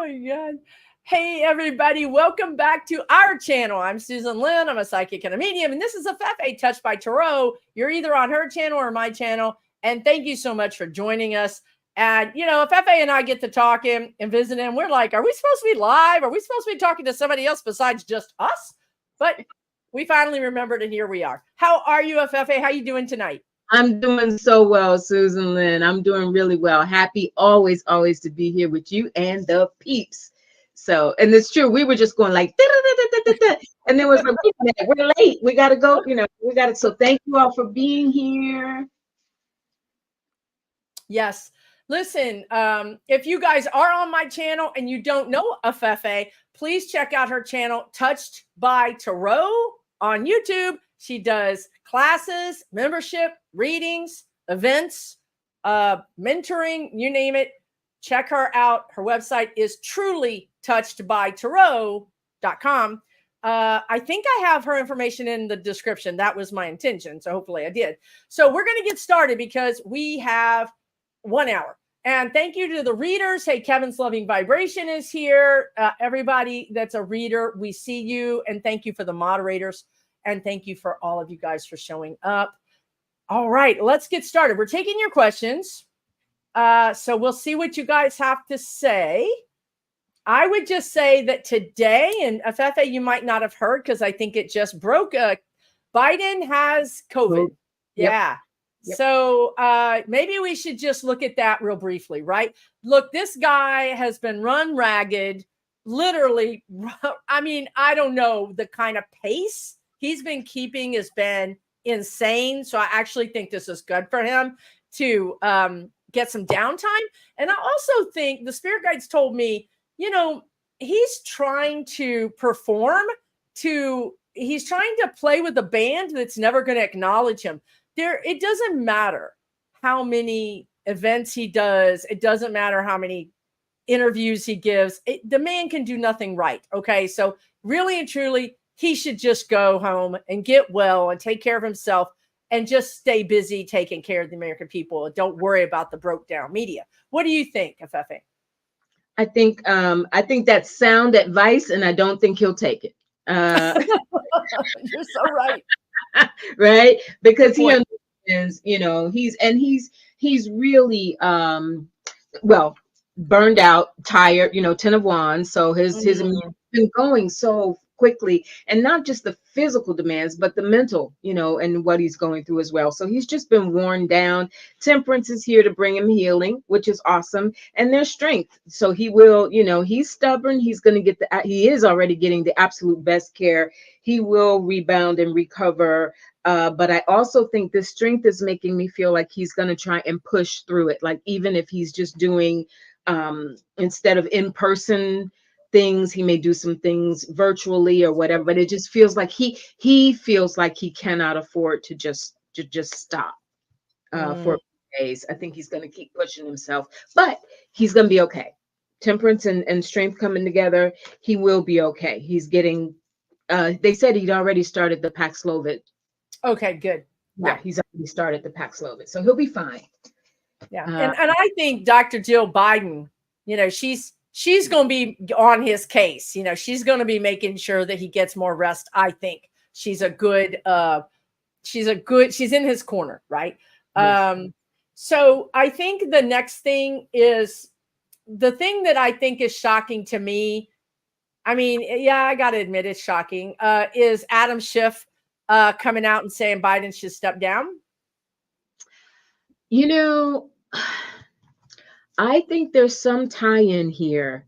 my God. Hey, everybody. Welcome back to our channel. I'm Susan Lynn. I'm a psychic and a medium, and this is Afefe, Touched by Tarot. You're either on her channel or my channel, and thank you so much for joining us. And, you know, Afefe and I get to talking and visiting. We're like, are we supposed to be live? Are we supposed to be talking to somebody else besides just us? But we finally remembered, and here we are. How are you, Afefe? How you doing tonight? I'm doing so well, Susan Lynn. I'm doing really well. Happy always to be here with you and the peeps. So, and it's true. We were just going like, and then was like, we're late. We got to go. You know, we got to. So thank you all for being here. Yes. Listen, if you guys are on my channel and you don't know Afefe, please check out her channel, Touched by Tarot on YouTube. She does classes, membership, readings, events, mentoring, you name it. Check her out. Her website is truly touchedbytarot.com. I think I have her information in the description. That was my intention. So hopefully I did. So we're going to get started because we have 1 hour. And thank you to the readers. Hey, Kevin's Loving Vibration is here. Everybody that's a reader, we see you. And thank you for the moderators. And thank you for all of you guys for showing up. All right, let's get started. We're taking your questions. So we'll see what you guys have to say. I would just say that today, and Afefe, you might not have heard because I think it just broke. Biden has COVID. Yep. Yeah. Yep. So maybe we should just look at that real briefly, right? Look, this guy has been run ragged, literally. I mean, I don't know, the kind of pace he's been keeping has been insane. So I actually think this is good for him to get some downtime. And I also think the spirit guides told me, you know, he's trying to perform he's trying to play with a band that's never going to acknowledge him. It doesn't matter how many events he does. It doesn't matter how many interviews he gives. The man can do nothing right. Okay. So really and truly, he should just go home and get well and take care of himself and just stay busy taking care of the American people. And don't worry about the broke down media. What do you think, Afefe? I think that's sound advice, and I don't think he'll take it. You're so right. Right? Because he understands, you know, he's really well, burned out, tired, you know, 10 of Wands. So his immune been going so quickly, and not just the physical demands, but the mental, you know, and what he's going through as well. So he's just been worn down. Temperance is here to bring him healing, which is awesome, and there's strength. So he will, you know, he's stubborn. He's going to get he is already getting the absolute best care. He will rebound and recover. But I also think this strength is making me feel like he's going to try and push through it. Like, even if he's just doing, instead of in-person things, he may do some things virtually or whatever, but it just feels like he feels like he cannot afford to just stop for days. I think he's going to keep pushing himself, but he's going to be okay. Temperance and strength coming together, he will be okay. He's getting, they said he'd already started the Paxlovid. Okay, good. Yeah, he's already started the Paxlovid, so he'll be fine. Yeah, and I think Dr. Jill Biden, you know, she's going to be on his case. You know, she's going to be making sure that he gets more rest. I think she's in his corner, right? Yes. So I think the next thing is the thing that I think is shocking to me. I mean, yeah, I got to admit it's shocking, is Adam Schiff coming out and saying Biden should step down. You know, I think there's some tie-in here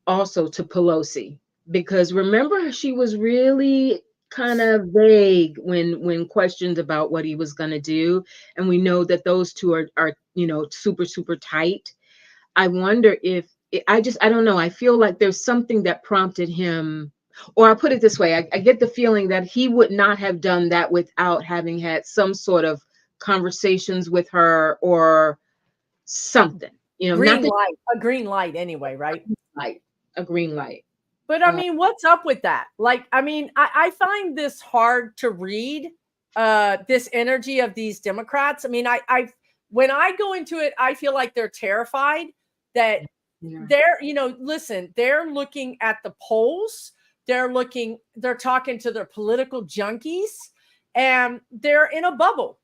also to Pelosi, because remember, she was really kind of vague when questioned about what he was going to do, and we know that those two are you know, super tight. I wonder if I don't know. I feel like there's something that prompted him, or I'll put it this way: I get the feeling that he would not have done that without having had some sort of conversations with her or something. You know, a green light anyway, right? A green light. But I mean, what's up with that? Like, I mean, I find this hard to read, this energy of these Democrats. I mean, when I go into it, I feel like they're terrified that they're, listen, they're looking at the polls. They're talking to their political junkies, and they're in a bubble,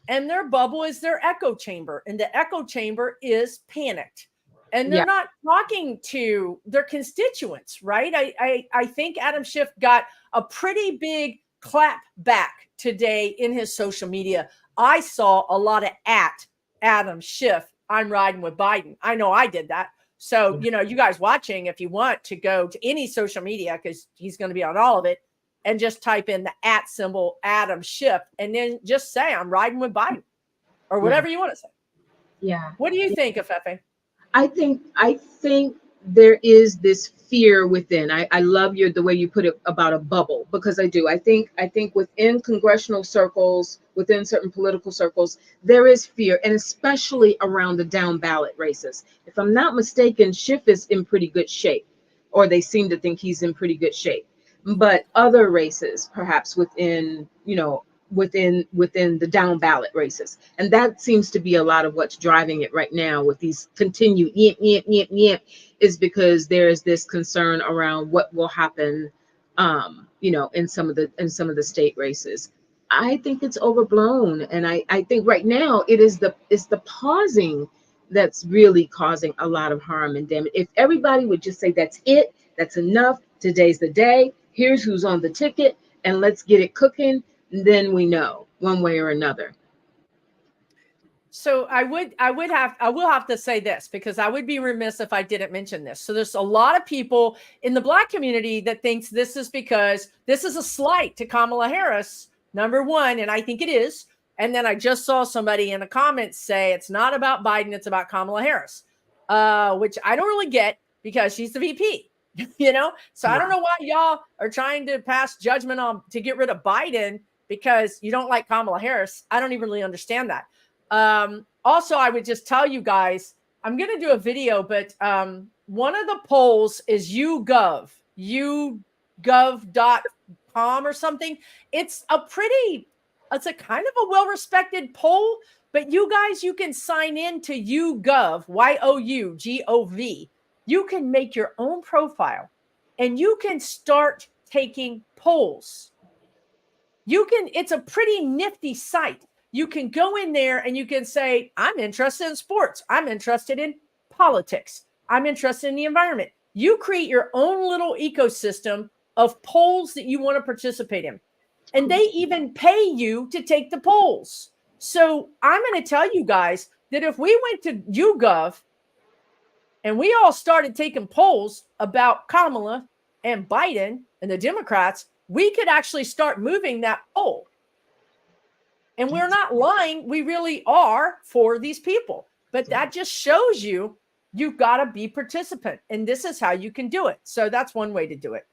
and their bubble is their echo chamber, and the echo chamber is panicked, and they're not talking to their constituents, right? I think Adam Schiff got a pretty big clap back today in his social media. I saw a lot of at Adam Schiff, I'm riding with Biden. I know I did that. So, you guys watching, if you want to go to any social media, because he's going to be on all of it, and just type in the at symbol Adam Schiff, and then just say, I'm riding with Biden, or whatever you want to say. Yeah. What do you think, Afefe? I think there is this fear within. I love the way you put it about a bubble, because I do. I think within congressional circles, within certain political circles, there is fear, and especially around the down ballot races. If I'm not mistaken, Schiff is in pretty good shape, or they seem to think he's in pretty good shape. But other races, perhaps within the down ballot races, and that seems to be a lot of what's driving it right now with these continued is because there is this concern around what will happen in some of the state races. I think it's overblown, and I think right now it's the pausing that's really causing a lot of harm and damage. If everybody would just say, that's it, that's enough, today's the day, here's who's on the ticket, and let's get it cooking, then we know one way or another. So I will have to say this, because I would be remiss if I didn't mention this. So there's a lot of people in the Black community that thinks this is because this is a slight to Kamala Harris, number one, and I think it is. And then I just saw somebody in the comments say it's not about Biden, it's about Kamala Harris, which I don't really get, because she's the VP, So I don't know why y'all are trying to pass judgment on to get rid of Biden because you don't like Kamala Harris. I don't even really understand that. Also, I would just tell you guys, I'm going to do a video, but one of the polls is YouGov, YouGov.com or something. It's a kind of a well-respected poll, but you guys, you can sign in to YouGov, YouGov. You can make your own profile, and you can start taking polls. It's a pretty nifty site. You can go in there and you can say, I'm interested in sports. I'm interested in politics. I'm interested in the environment. You create your own little ecosystem of polls that you want to participate in. And they even pay you to take the polls. So I'm going to tell you guys that if we went to YouGov and we all started taking polls about Kamala and Biden and the Democrats, we could actually start moving that poll. And we're not lying. We really are for these people. But that just shows you've got to be participant. And this is how you can do it. So that's one way to do it.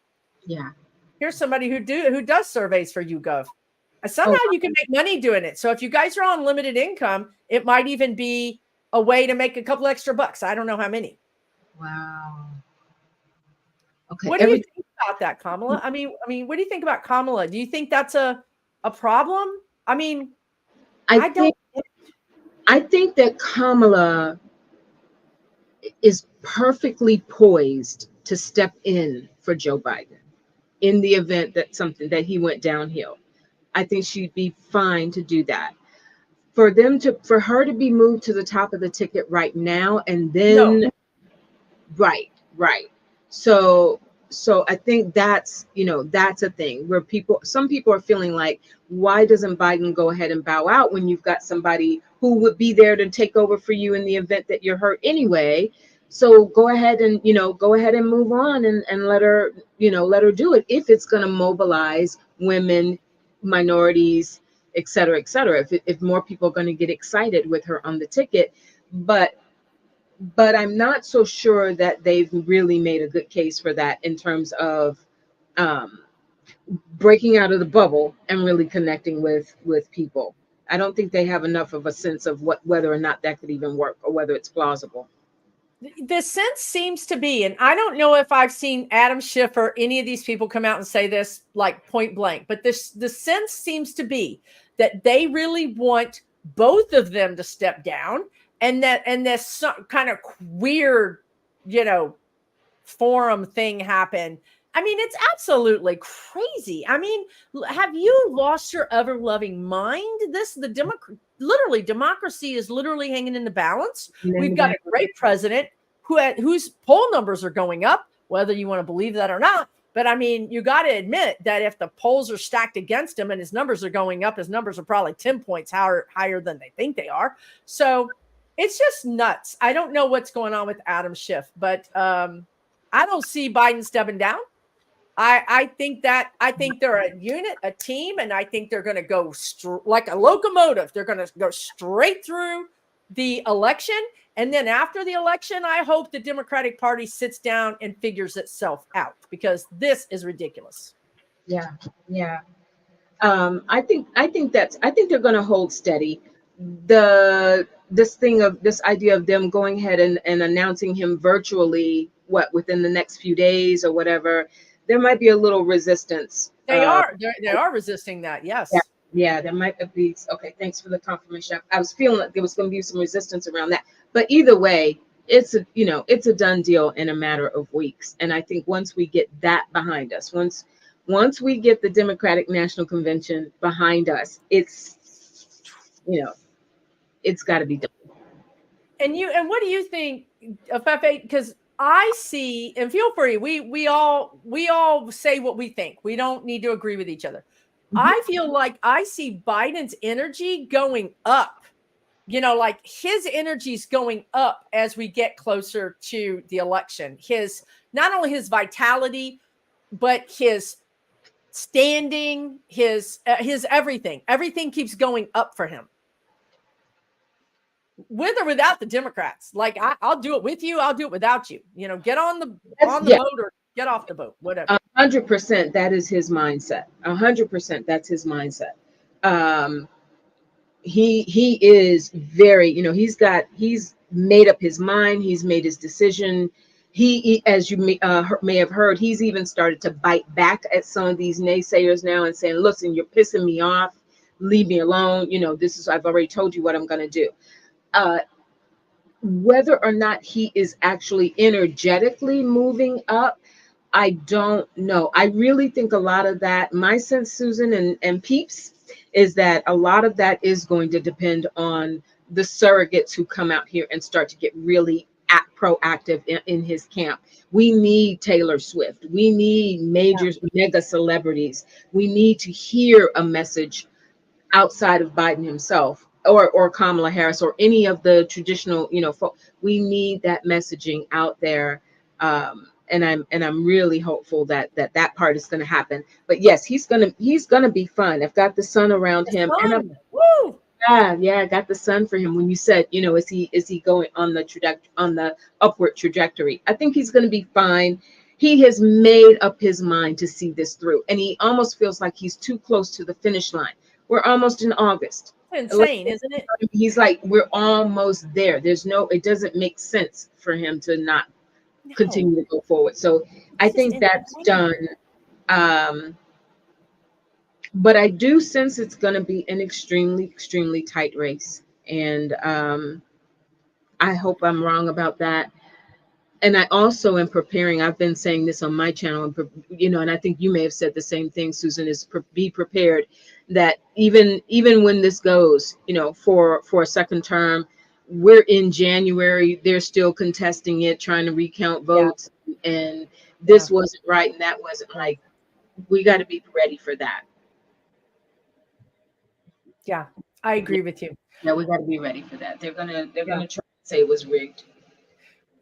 Yeah. Here's somebody who does surveys for YouGov. Somehow you can make money doing it. So if you guys are on limited income, it might even be a way to make a couple extra bucks. I don't know how many. Wow. Okay. What do you think about that, Kamala? I mean, what do you think about Kamala? Do you think that's a problem? I mean, I think that Kamala is perfectly poised to step in for Joe Biden in the event that he went downhill. I think she'd be fine to do that. For her to be moved to the top of the ticket right now, and then right. So I think that's a thing where some people are feeling like, why doesn't Biden go ahead and bow out when you've got somebody who would be there to take over for you in the event that you're hurt anyway? So go ahead and move on and let her do it, if it's going to mobilize women, minorities, et cetera, et cetera. If more people are going to get excited with her on the ticket, but I'm not so sure that they've really made a good case for that in terms of breaking out of the bubble and really connecting with people. I don't think they have enough of a sense of whether or not that could even work, or whether it's plausible. The sense seems to be, and I don't know if I've seen Adam Schiff or any of these people come out and say this like point blank, but the sense seems to be that they really want both of them to step down, and this kind of weird forum thing happen. I mean, it's absolutely crazy. I mean, have you lost your ever loving mind? Literally, democracy is literally hanging in the balance. We've got a great president whose poll numbers are going up, whether you want to believe that or not. But I mean, you got to admit that if the polls are stacked against him and his numbers are going up, his numbers are probably 10 points higher than they think they are. So it's just nuts. I don't know what's going on with Adam Schiff, but I don't see Biden stepping down. I think they're a unit, a team, and I think they're going to go like a locomotive. They're going to go straight through the election. And then after the election, I hope the Democratic Party sits down and figures itself out, because this is ridiculous. Yeah. Yeah. I think they're going to hold steady. This idea of them going ahead and announcing him virtually, within the next few days or whatever, there might be a little resistance. They are resisting that. Yes. Yeah, there might be. Okay, thanks for the confirmation. I was feeling like there was going to be some resistance around that, but either way, it's a done deal in a matter of weeks. And I think once we get that behind us, once we get the Democratic National Convention behind us, it's got to be done. And what do you think, Afefe? Because I see, and feel free, we all say what we think. We don't need to agree with each other. Mm-hmm. I feel like I see Biden's energy going up. Like his energy's going up as we get closer to the election. Not only his vitality, but his standing, his everything keeps going up for him. With or without the Democrats. Like I'll do it with you, I'll do it without you. Get on the boat or get off the boat, whatever. 100% that is his mindset. 100% that's his mindset. He is very, he's made up his mind, he's made his decision. He as you may have heard, he's even started to bite back at some of these naysayers now and saying, listen, you're pissing me off, leave me alone. I've already told you what I'm going to do. Whether or not he is actually energetically moving up, I don't know. I really think a lot of that, my sense, Susan and Peeps, is that a lot of that is going to depend on the surrogates who come out here and start to get really proactive in his camp. We need Taylor Swift. We need mega celebrities. We need to hear a message outside of Biden himself or Kamala Harris or any of the traditional, we need that messaging out there. And I'm really hopeful that part is going to happen. But yes, he's gonna be fun. I've got the sun around him. And woo! I got the sun for him. When you said, is he going on the upward trajectory? I think he's going to be fine. He has made up his mind to see this through, and he almost feels like he's too close to the finish line. We're almost in August. Insane, isn't it? He's like, we're almost there. It doesn't make sense for him to not continue to go forward. So I think that's done. But I do sense it's going to be an extremely, extremely tight race. And I hope I'm wrong about that. And I also am preparing. I've been saying this on my channel, and I think you may have said the same thing, Susan, is be prepared that even when this goes, for a second term, we're in January, they're still contesting it, trying to recount votes. Yeah. And this wasn't right. And that wasn't right. We got to be ready for that. Yeah, I agree with you. Yeah, we got to be ready for that. They're gonna try to say it was rigged.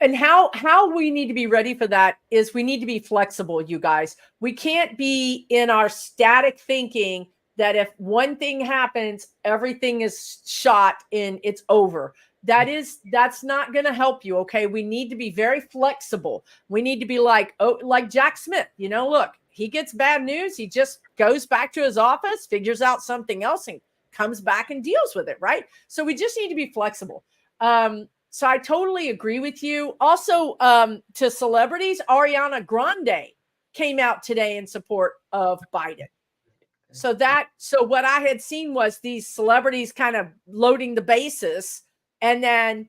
And how we need to be ready for that is we need to be flexible, you guys. We can't be in our static thinking that if one thing happens, everything is shot and it's over. That's not going to help you. Okay. We need to be very flexible. We need to be like Jack Smith, look, he gets bad news. He just goes back to his office, figures out something else and comes back and deals with it. Right. So we just need to be flexible. So I totally agree with you. Also, to celebrities, Ariana Grande came out today in support of Biden. So what I had seen was these celebrities kind of loading the bases, and then,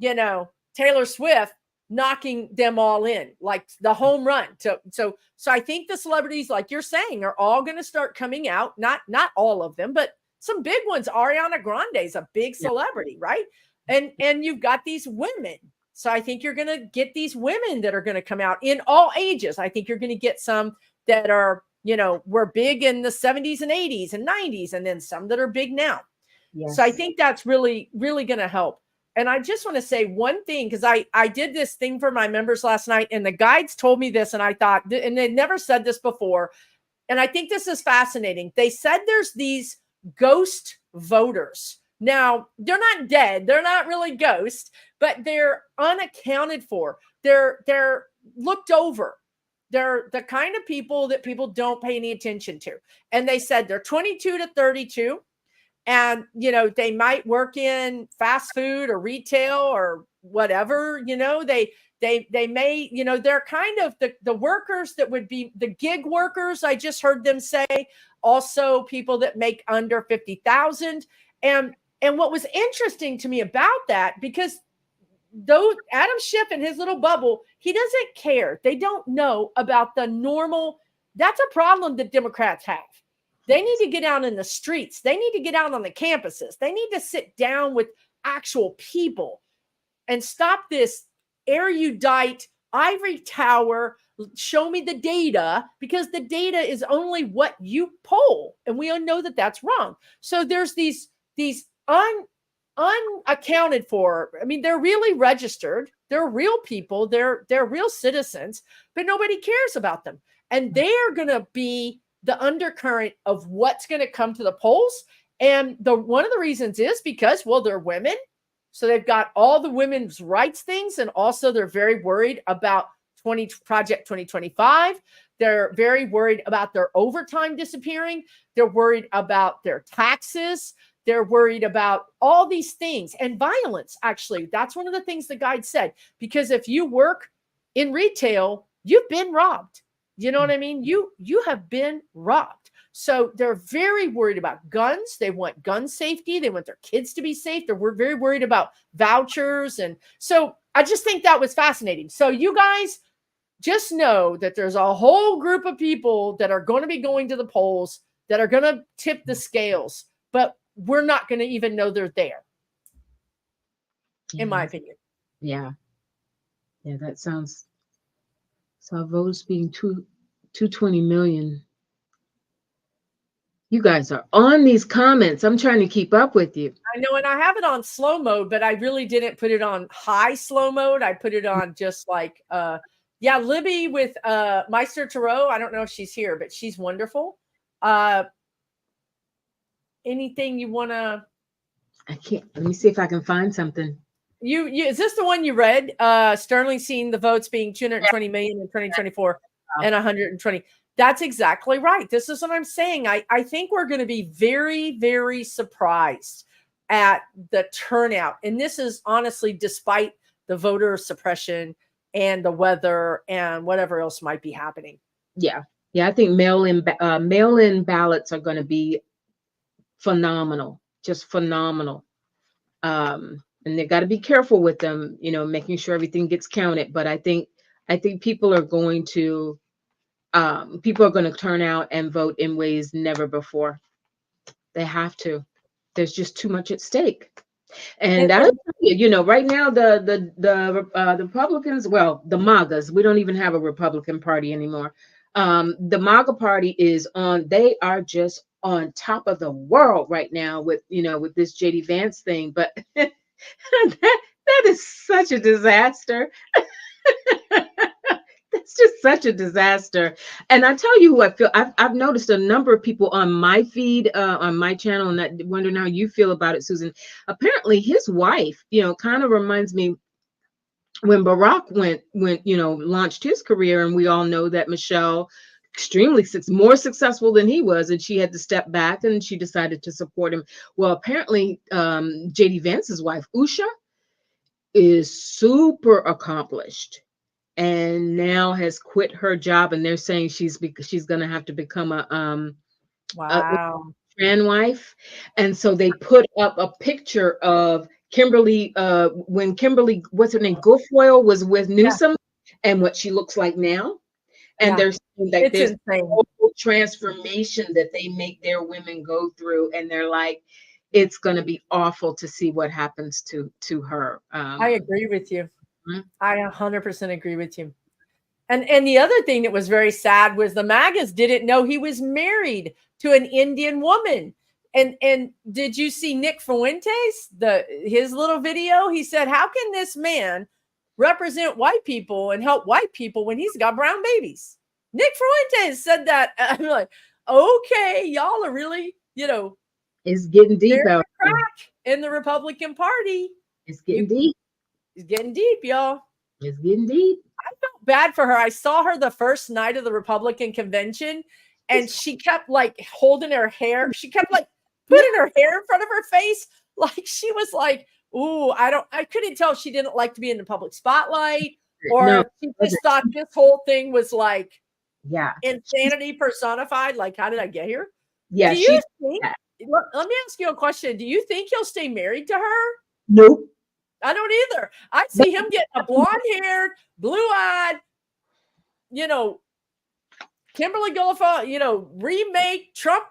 Taylor Swift knocking them all in, like the home run. So I think the celebrities, like you're saying, are all going to start coming out. Not all of them, but some big ones. Ariana Grande is a big celebrity, right? And you've got these women. So I think you're going to get these women that are going to come out in all ages. I think you're going to get some that are, were big in the 70s and 80s and 90s, and then some that are big now. Yes. So I think that's really, really going to help. And I just want to say one thing, because I did this thing for my members last night, and the guides told me this, and I thought, and they'd never said this before, and I think this is fascinating. They said there's these ghost voters. Now, they're not dead. They're not really ghosts, but they're unaccounted for. They're looked over. They're the kind of people that people don't pay any attention to. And they said they're 22 to 32. And, they might work in fast food or retail or whatever, they may, they're kind of the workers that would be the gig workers. I just heard them say also people that make under 50,000. And what was interesting to me about that, because though Adam Schiff in his little bubble, he doesn't care. They don't know about the normal. That's a problem that Democrats have. They need to get out in the streets. They need to get out on the campuses. They need to sit down with actual people and stop this erudite ivory tower. Show me the data, because the data is only what you poll. And we all know that that's wrong. So there's these unaccounted for. I mean, they're really registered. They're real people. They're real citizens, but nobody cares about them. And they are going to be the undercurrent of what's going to come to the polls. And one of the reasons is because, they're women. So they've got all the women's rights things. And also they're very worried about Project 2025. They're very worried about their overtime disappearing. They're worried about their taxes. They're worried about all these things, and violence. Actually, that's one of the things the guide said, because if you work in retail, you've been robbed. You know what I mean? You have been robbed. So they're very worried about guns. They want gun safety. They want their kids to be safe. They're very worried about vouchers. And so I just think that was fascinating. So you guys just know that there's a whole group of people that are going to be going to the polls that are going to tip the scales, but we're not going to even know they're there, in my opinion. Yeah. Yeah, that sounds... So our votes being 220 million. You guys are on these comments. I'm trying to keep up with you. I know, and I have it on slow mode, but I really didn't put it on high slow mode. I put it on just like, Libby with Meister Tarot. I don't know if she's here, but she's wonderful. Anything you want to? I can't. Let me see if I can find something. You is this the one you read? Sterling seeing the votes being 220 million in 2024 and 120. That's exactly right. This is what I'm saying. I think we're going to be very, very surprised at the turnout. And this is honestly despite the voter suppression and the weather and whatever else might be happening. Yeah. Yeah. I think mail-in ballots are going to be phenomenal, just phenomenal. And they got to be careful with them, making sure everything gets counted. But I think people are going to turn out and vote in ways never before. They have to. There's just too much at stake. And I tell you, right now the Republicans, well, the MAGAs, we don't even have a Republican Party anymore. The MAGA Party is on. They are just on top of the world right now with this JD Vance thing, but. that is such a disaster. That's just such a disaster. And I tell you who I feel. I've noticed a number of people on my feed, on my channel, and I'm wondering how you feel about it, Susan. Apparently, his wife, kind of reminds me when Barack went, launched his career, and we all know that Michelle, extremely more successful than he was, and she had to step back and she decided to support him. Well, apparently JD Vance's wife, Usha, is super accomplished and now has quit her job, and they're saying she's going to have to become a trans wife. And so they put up a picture of Kimberly, when Kimberly, what's her name, Guilfoyle was with Newsom, and what she looks like now. And there's like it's there's insane. a whole transformation that they make their women go through, and they're like, it's going to be awful to see what happens to her. I agree with you. Mhm. I 100% agree with you. And the other thing that was very sad was the MAGAs didn't know he was married to an Indian woman. And did you see Nick Fuentes, his little video? He said, how can this man represent white people and help white people when he's got brown babies? Nick Fuentes said that. I'm like, okay, y'all are really, It's getting deep there's out a crack in the Republican Party. It's getting deep. It's getting deep, y'all. It's getting deep. I felt bad for her. I saw her the first night of the Republican convention, and she kept like holding her hair. She kept like putting her hair in front of her face. Like she was like, ooh, I couldn't tell if she didn't like to be in the public spotlight, or she just thought this whole thing was like insanity personified. Like, how did I get here? Yeah. Do you think, let me ask you a question. Do you think he'll stay married to her? Nope. I don't either. I see him getting a blonde-haired, blue-eyed, Kimberly Guilfoyle, remake, Trump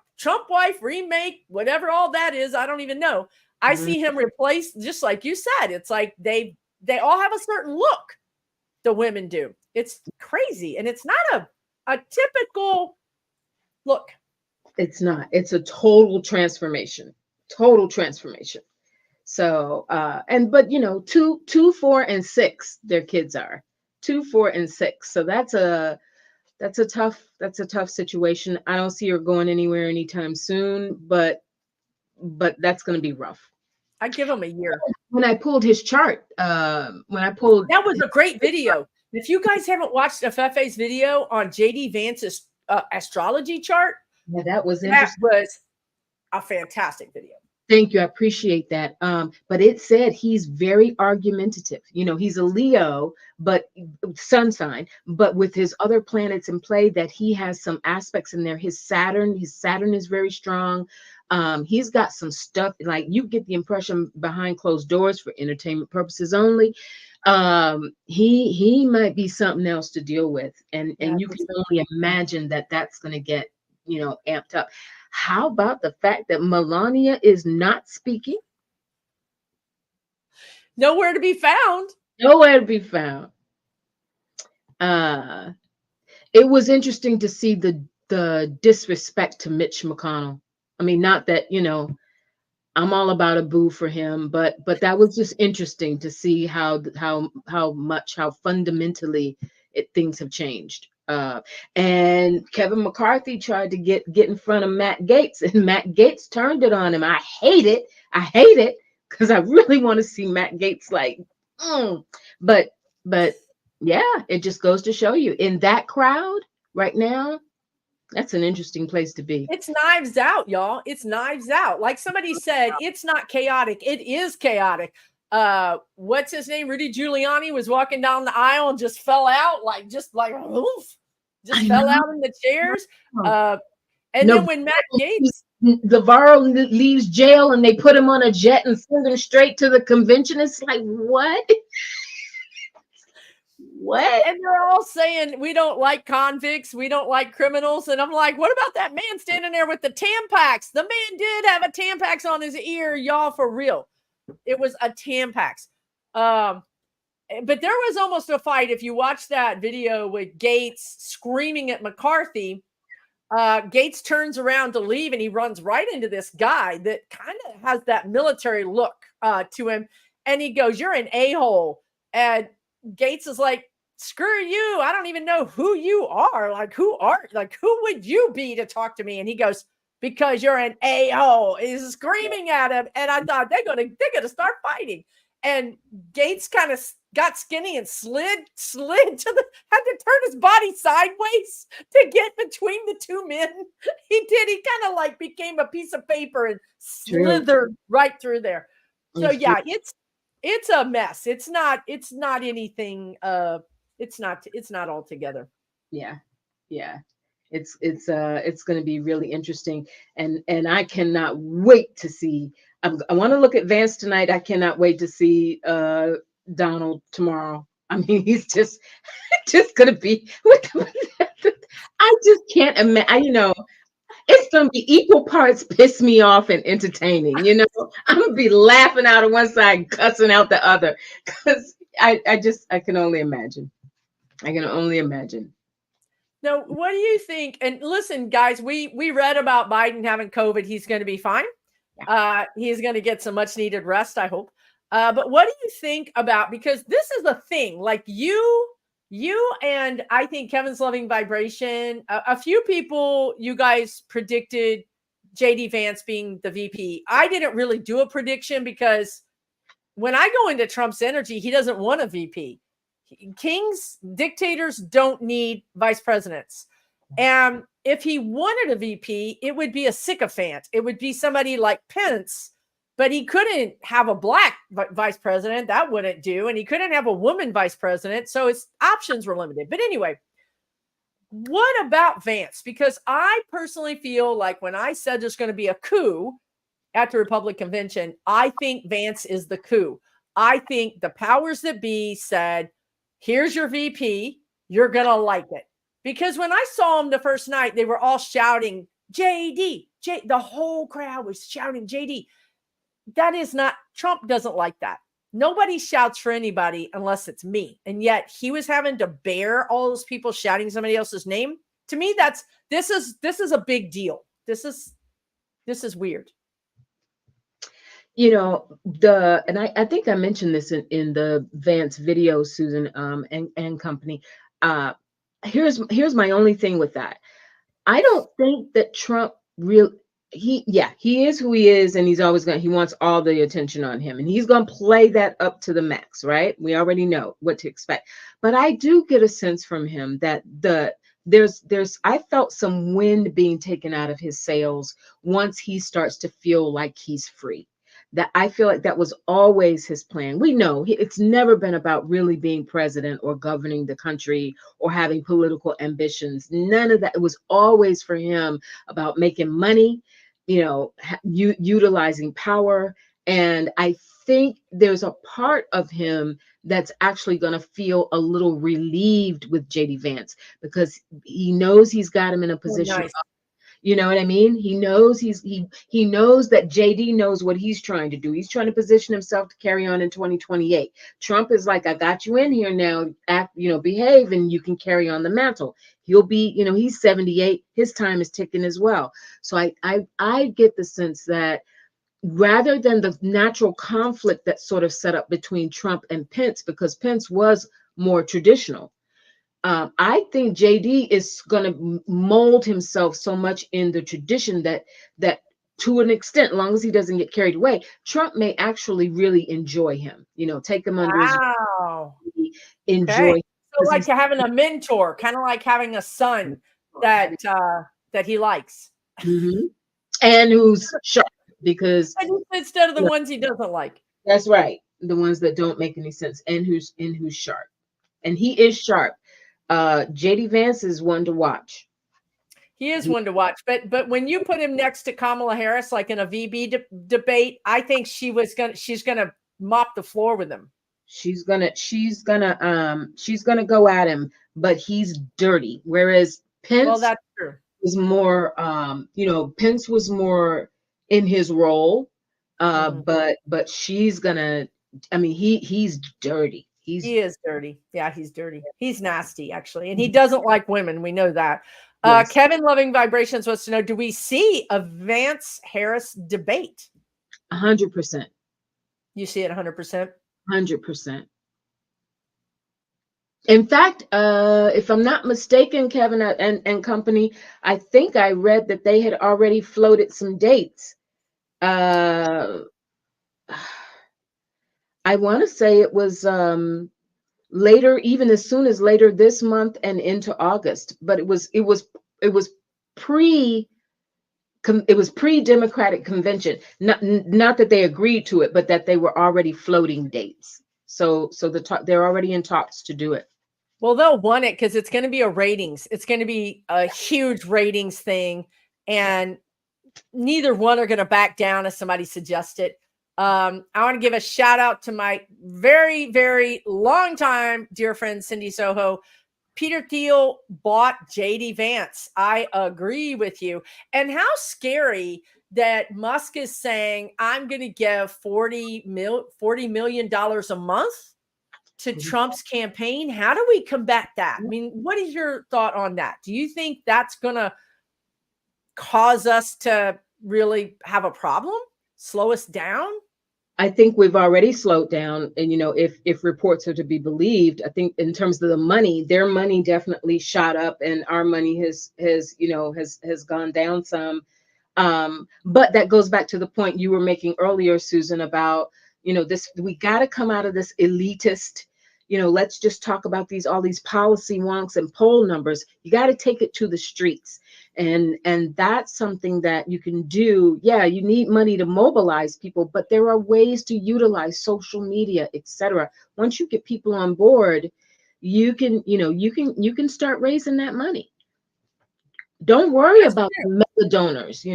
wife remake, whatever all that is. I don't even know. I see him replace, just like you said. It's like they all have a certain look. The women do. It's crazy, and it's not a typical look. It's not. It's a total transformation. Total transformation. So, but 2, 4, and 6, their kids are 2, 4, and 6. So that's a tough situation. I don't see her going anywhere anytime soon, but that's going to be rough. I give him a year. When I pulled his chart, that was a great video. If you guys haven't watched Afefe's video on JD Vance's astrology chart, that was interesting. That was a fantastic video. Thank you. I appreciate that. But it said he's very argumentative. He's a Leo, but sun sign, but with his other planets in play, that he has some aspects in there. His Saturn is very strong. He's got some stuff, like you get the impression behind closed doors for entertainment purposes only. He might be something else to deal with. And you can only imagine that that's going to get, amped up. How about the fact that Melania is not speaking? Nowhere to be found. Nowhere to be found. It was interesting to see the disrespect to Mitch McConnell. I mean, not that, I'm all about a boo for him, but that was just interesting to see how fundamentally things have changed. And Kevin McCarthy tried to get in front of Matt Gaetz, and Matt Gaetz turned it on him. I hate it because I really want to see Matt Gaetz like, but yeah, it just goes to show you, in that crowd right now, that's an interesting place to be. It's knives out, y'all. It's knives out. Like somebody said, it's not chaotic. It is chaotic. What's his name? Rudy Giuliani was walking down the aisle and just fell out, just fell out in the chairs. Then when Matt Gaetz, Navarro leaves jail and they put him on a jet and send him straight to the convention, it's like, what? What? And they're all saying, we don't like convicts, we don't like criminals. And I'm like, what about that man standing there with the Tampax? The man did have a Tampax on his ear, y'all, for real. It was a Tampax. But there was almost a fight. If you watch that video with Gaetz screaming at McCarthy, Gaetz turns around to leave and he runs right into this guy that kind of has that military look to him. And he goes, "You're an a-hole." And Gaetz is like, "Screw you. I don't even know who you are. Who would you be to talk to me?" And he goes, "Because you're an a-hole." He's screaming at him. And I thought they're gonna start fighting. And Gaetz kind of got skinny and slid had to turn his body sideways to get between the two men. He did. He kind of like became a piece of paper and slithered right through there. So yeah, it's a mess. It's not anything. It's not all together. Yeah. It's going to be really interesting, and I cannot wait to see. I want to look at Vance tonight. I cannot wait to see Donald tomorrow. I mean, he's just going to be. I just can't imagine. It's going to be equal parts piss me off and entertaining. I'm going to be laughing out of one side, and cussing out the other, because I can only imagine. I can only imagine. Now, what do you think? And listen, guys, we read about Biden having COVID. He's going to be fine. Yeah. He's going to get some much needed rest, I hope. But what do you think about, because this is the thing, like you and I think Kevin's Loving Vibration, a few people, you guys predicted JD Vance being the VP. I didn't really do a prediction because when I go into Trump's energy, he doesn't want a VP. Kings, dictators don't need vice presidents. And if he wanted a VP, it would be a sycophant. It would be somebody like Pence, but he couldn't have a black vice president. That wouldn't do. And he couldn't have a woman vice president. So his options were limited. But anyway, what about Vance? Because I personally feel like when I said there's going to be a coup at the Republican convention, I think Vance is the coup. I think the powers that be said, here's your VP. You're going to like it. Because when I saw him the first night, they were all shouting, JD. The whole crowd was shouting, JD. That is not, Trump doesn't like that. Nobody shouts for anybody unless it's me. And yet he was having to bear all those people shouting somebody else's name. To me, this is a big deal. This is weird. And I think I mentioned this in the Vance video, Susan, and company. Here's my only thing with that. I don't think that Trump he is who he is, and he wants all the attention on him, and he's going to play that up to the max, right? We already know what to expect. But I do get a sense from him that I felt some wind being taken out of his sails once he starts to feel like he's free. That I feel like that was always his plan. We know it's never been about really being president or governing the country or having political ambitions. None of that. It was always for him about making money, utilizing power. And I think there's a part of him that's actually going to feel a little relieved with JD Vance, because he knows he's got him in a position. Nice. You know what I mean? He knows he knows that JD knows what he's trying to do. He's trying to position himself to carry on in 2028. Trump is like, I got you in here now, behave, and you can carry on the mantle. He'll be, he's 78. His time is ticking as well. So I get the sense that rather than the natural conflict that sort of set up between Trump and Pence, because Pence was more traditional, I think JD is going to mold himself so much in the tradition that to an extent, as long as he doesn't get carried away, Trump may actually really enjoy him, take him under his enjoy. Okay. So like having a mentor, kind of like having a son that he likes. Mm-hmm. And who's sharp, because instead of the ones he doesn't like. That's right. The ones that don't make any sense, and who's sharp. And he is sharp. JD Vance is one to watch. He is one to watch, but when you put him next to Kamala Harris, like in a VB debate, I think she's gonna mop the floor with him. She's gonna go at him, but he's dirty. Whereas Pence, well, that's true, was more, Pence was more in his role, but she's gonna. I mean, he's dirty. He is dirty. Yeah, he's dirty. He's nasty, actually. And he doesn't like women. We know that. Yes. Kevin Loving Vibrations wants to know, do we see a Vance-Harris debate? 100%. You see it 100%? 100%. In fact, if I'm not mistaken, Kevin and company, I think I read that they had already floated some dates. I want to say it was later, even as soon as later this month and into August. But it was pre-Democratic convention. Not that they agreed to it, but that they were already floating dates. So they're already in talks to do it. Well, they'll want it because it's going to be a ratings. It's going to be a huge ratings thing, and neither one are going to back down as somebody suggested. I want to give a shout out to my very, very long time dear friend, Cindy Soho. Peter Thiel bought JD Vance. I agree with you. And how scary that Musk is saying, I'm going to give $40 million a month to Trump's campaign. How do we combat that? I mean, what is your thought on that? Do you think that's going to cause us to really have a problem, slow us down? I think we've already slowed down, and if reports are to be believed, I think in terms of the money, their money definitely shot up, and our money has gone down some. But that goes back to the point you were making earlier, Susan, about this. We got to come out of this elitist. Let's just talk about all these policy wonks and poll numbers. You got to take it to the streets. And that's something that you can do. Yeah, you need money to mobilize people, but there are ways to utilize social media, etc. Once you get people on board, you can start raising that money. Don't worry about the mega donors,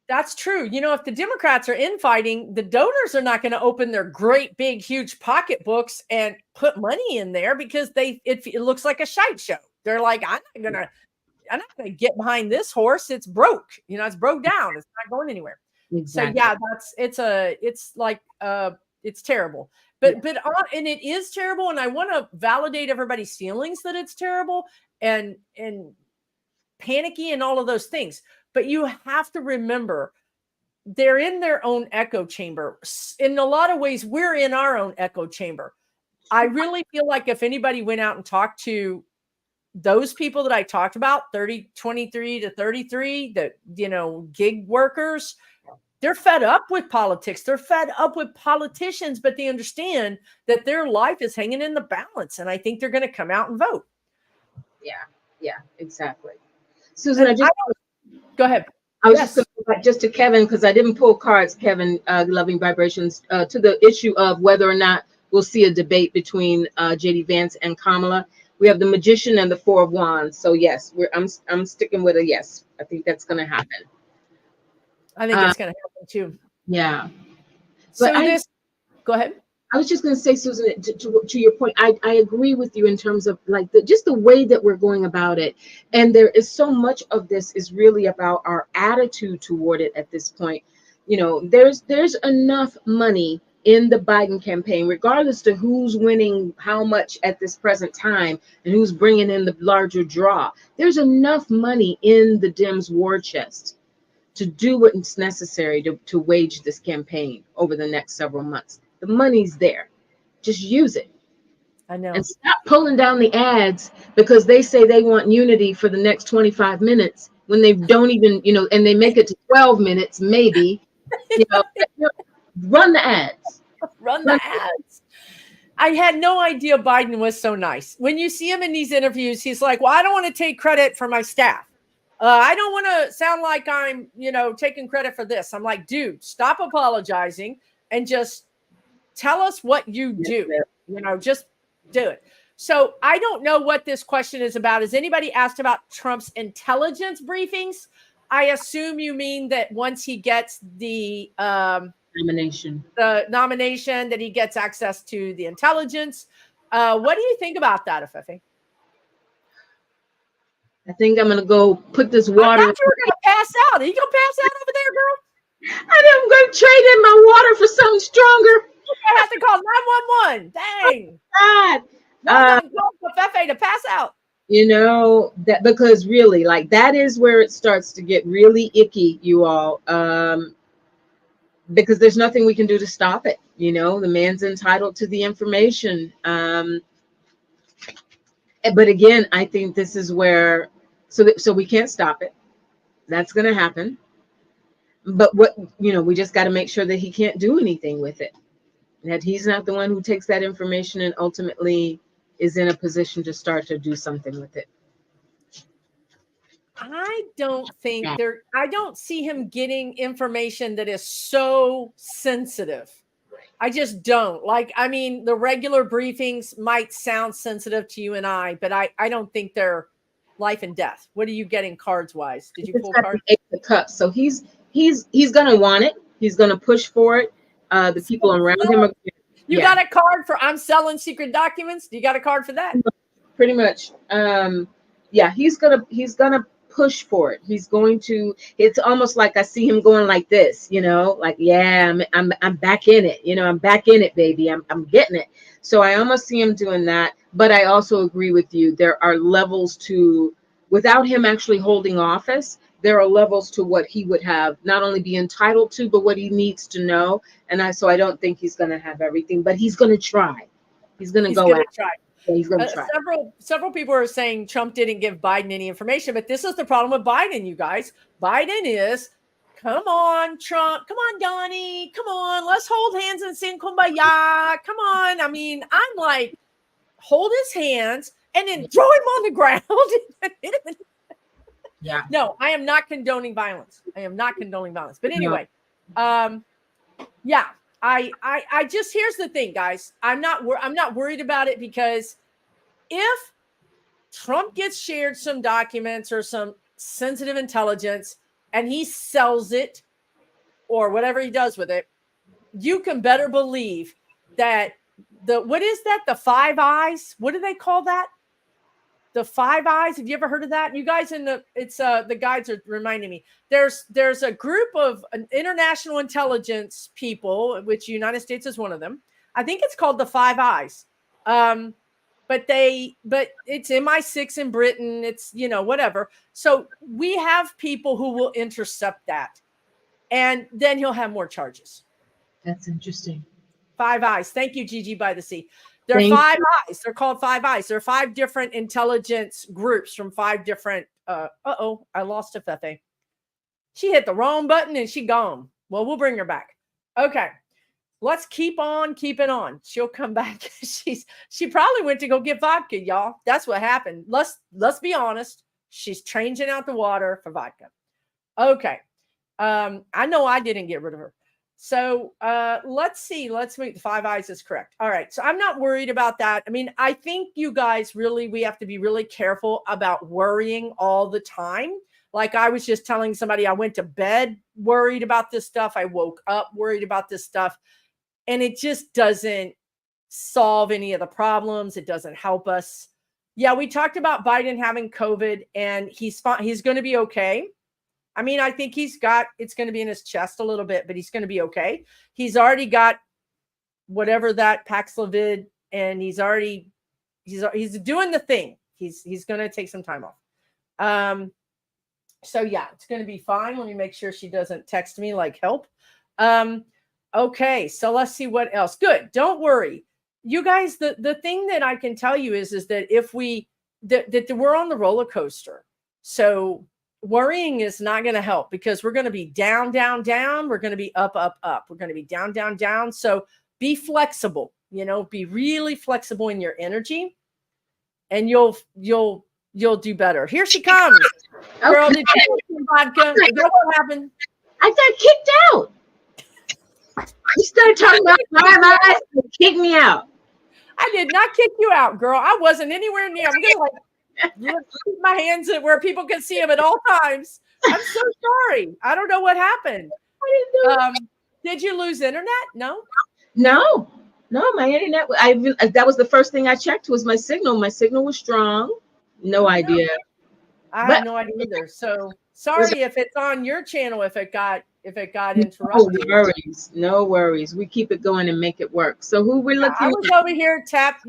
That's true. If the Democrats are infighting, the donors are not going to open their great big huge pocketbooks and put money in there because it looks like a shite show. They're like, I'm not gonna get behind this horse. It's broke. It's broke down. It's not going anywhere. Exactly. So yeah, it's terrible. But and it is terrible. And I want to validate everybody's feelings that it's terrible and panicky and all of those things. But you have to remember they're in their own echo chamber. In a lot of ways, we're in our own echo chamber. I really feel like if anybody went out and talked to those people that I talked about, 23 to 33, the gig workers, they're fed up with politics. They're fed up with politicians, but they understand that their life is hanging in the balance. And I think they're going to come out and vote. Yeah, exactly. Susan, go ahead. I was just going to go back just to Kevin, because I didn't pull cards, Kevin, Loving Vibrations, to the issue of whether or not we'll see a debate between JD Vance and Kamala. We have the Magician and the Four of Wands. So yes, I'm sticking with a yes. I think that's going to happen. I think it's going to happen too. Yeah. So go ahead. I was just going to say, Susan, to your point, I agree with you in terms of like just the way that we're going about it. And there is so much of this is really about our attitude toward it at this point. There's enough money in the Biden campaign, regardless to who's winning how much at this present time and who's bringing in the larger draw. There's enough money in the Dems war chest to do what's necessary to wage this campaign over the next several months. The money's there. Just use it. I know. And stop pulling down the ads because they say they want unity for the next 25 minutes when they don't even, and they make it to 12 minutes, maybe. Run the ads. Run the ads. I had no idea Biden was so nice. When you see him in these interviews, he's like, well, I don't want to take credit for my staff. I don't want to sound like I'm, taking credit for this. I'm like, dude, stop apologizing and just tell us what you do. Just do it. So I don't know what this question is about. Has anybody asked about Trump's intelligence briefings? I assume you mean that once he gets the nomination, that he gets access to the intelligence. What do you think about that, Afefe? I think I'm gonna go put this water. I thought you were gonna pass out. Are you gonna pass out over there, girl? I'm gonna trade in my water for something stronger. I have to call 911. Dang. God. Afefe to pass out. That because really, like, that is where it starts to get really icky, you all. Because there's nothing we can do to stop it. The man's entitled to the information. But again, I think this is where, so we can't stop it. That's going to happen. But we just got to make sure that he can't do anything with it. That he's not the one who takes that information and ultimately is in a position to start to do something with it. I don't see him getting information that is so sensitive I just don't. Like, I mean, the regular briefings might sound sensitive to you and I, but I don't think they're life and death. What are you getting cards wise? Did you pull cards? Ace of Cups. So he's gonna want it. He's gonna push for it. The people around him are. You got a card for I'm selling secret documents? You got a card for that? Pretty much. Yeah, he's gonna push for it. He's going to. It's almost like I see him going like this, you know, like, yeah, I'm back in it. You know, I'm back in it, baby. I'm getting it. So I almost see him doing that. But I also agree with you. There are levels to, without him actually holding office, there are levels to what he would have not only be entitled to, but what he needs to know. And so I don't think he's going to have everything, but he's going to try. He's going to go out. Try. Yeah, he's going to try. Several people are saying Trump didn't give Biden any information, but this is the problem with Biden, you guys. Biden is, come on, Trump. Come on, Donnie. Come on. Let's hold hands and sing Kumbaya. Come on. I mean, I'm like, hold his hands and then throw him on the ground. Yeah. No, I am not condoning violence. I am not condoning violence. But anyway, yeah, I just, here's the thing, guys. I'm not worried about it, because if Trump gets shared some documents or some sensitive intelligence and he sells it or whatever he does with it, you can better believe that what is that? The Five Eyes? What do they call that? The Five Eyes. Have you ever heard of that? You guys the guides are reminding me. There's a group of international intelligence people, which the United States is one of them. I think it's called the Five Eyes. But it's MI6 in Britain. It's, whatever. So we have people who will intercept that, and then he'll have more charges. That's interesting. Five Eyes. Thank you, Gigi by the Sea. There are Five Eyes. They're called Five Eyes. There are 5 different intelligence groups from 5 different. I lost Afefe. She hit the wrong button and she gone. Well, we'll bring her back. Okay. Let's keep on keeping on. She'll come back. She probably went to go get vodka, y'all. That's what happened. Let's be honest. She's changing out the water for vodka. Okay. I know I didn't get rid of her. So let's see. Let's make the Five Eyes is correct. All right. So I'm not worried about that. I mean, I think you guys we have to be really careful about worrying all the time. Like I was just telling somebody, I went to bed worried about this stuff. I woke up worried about this stuff. And it just doesn't solve any of the problems. It doesn't help us. Yeah, we talked about Biden having COVID, and he's fine. He's going to be okay. I mean, I think it's going to be in his chest a little bit, but he's going to be okay. He's already got whatever that Paxlovid, and he's doing the thing. He's going to take some time off. So yeah, it's going to be fine. Let me make sure she doesn't text me like help. Okay, so let's see what else. Good. Don't worry. You guys, the thing that I can tell you is that if that we're on the roller coaster. So worrying is not going to help, because we're going to be down, down, down. We're going to be up, up, up. We're going to be down, down, down. So be flexible, be really flexible in your energy, and you'll do better. Here she comes. Okay. Girl, did you get some vodka? Is that what happened? I got kicked out. You started talking about Five Eyes and kicked me out. I did not kick you out, girl. I wasn't anywhere near. I'm going to keep my hands where people can see them at all times. I'm so sorry. I don't know what happened. Did you lose internet? No, my internet. That was the first thing I checked was my signal. My signal was strong. No idea. I had no idea either. So sorry if it's on your channel, if it got interrupted. No worries. We keep it going and make it work. So who we're looking I was over here tap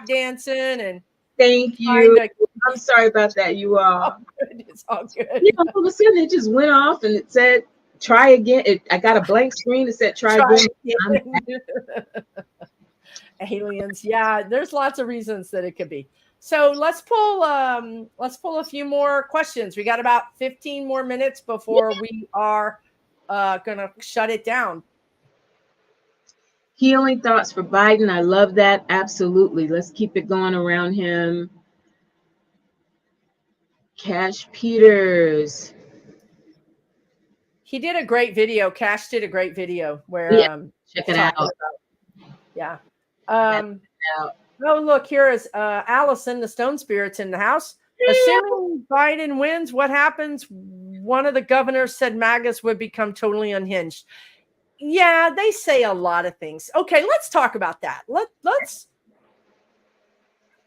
dancing and thank you. I'm sorry about that, you all. It's all good. All of a sudden it just went off and it said try again. I got a blank screen that said try again. Aliens. Yeah, there's lots of reasons that it could be. So let's pull a few more questions. We got about 15 more minutes before we are gonna shut it down. Healing thoughts for Biden. I love that. Absolutely. Let's keep it going around him. Cash Peters. He did a great video. Cash did a great video where Check it out. Yeah. Out. Oh, look, here is Allison, the Stone Spirit's in the house. Assuming Biden wins, what happens? One of the governors said MAGAs would become totally unhinged. Yeah, they say a lot of things. Okay, let's talk about that. Let's.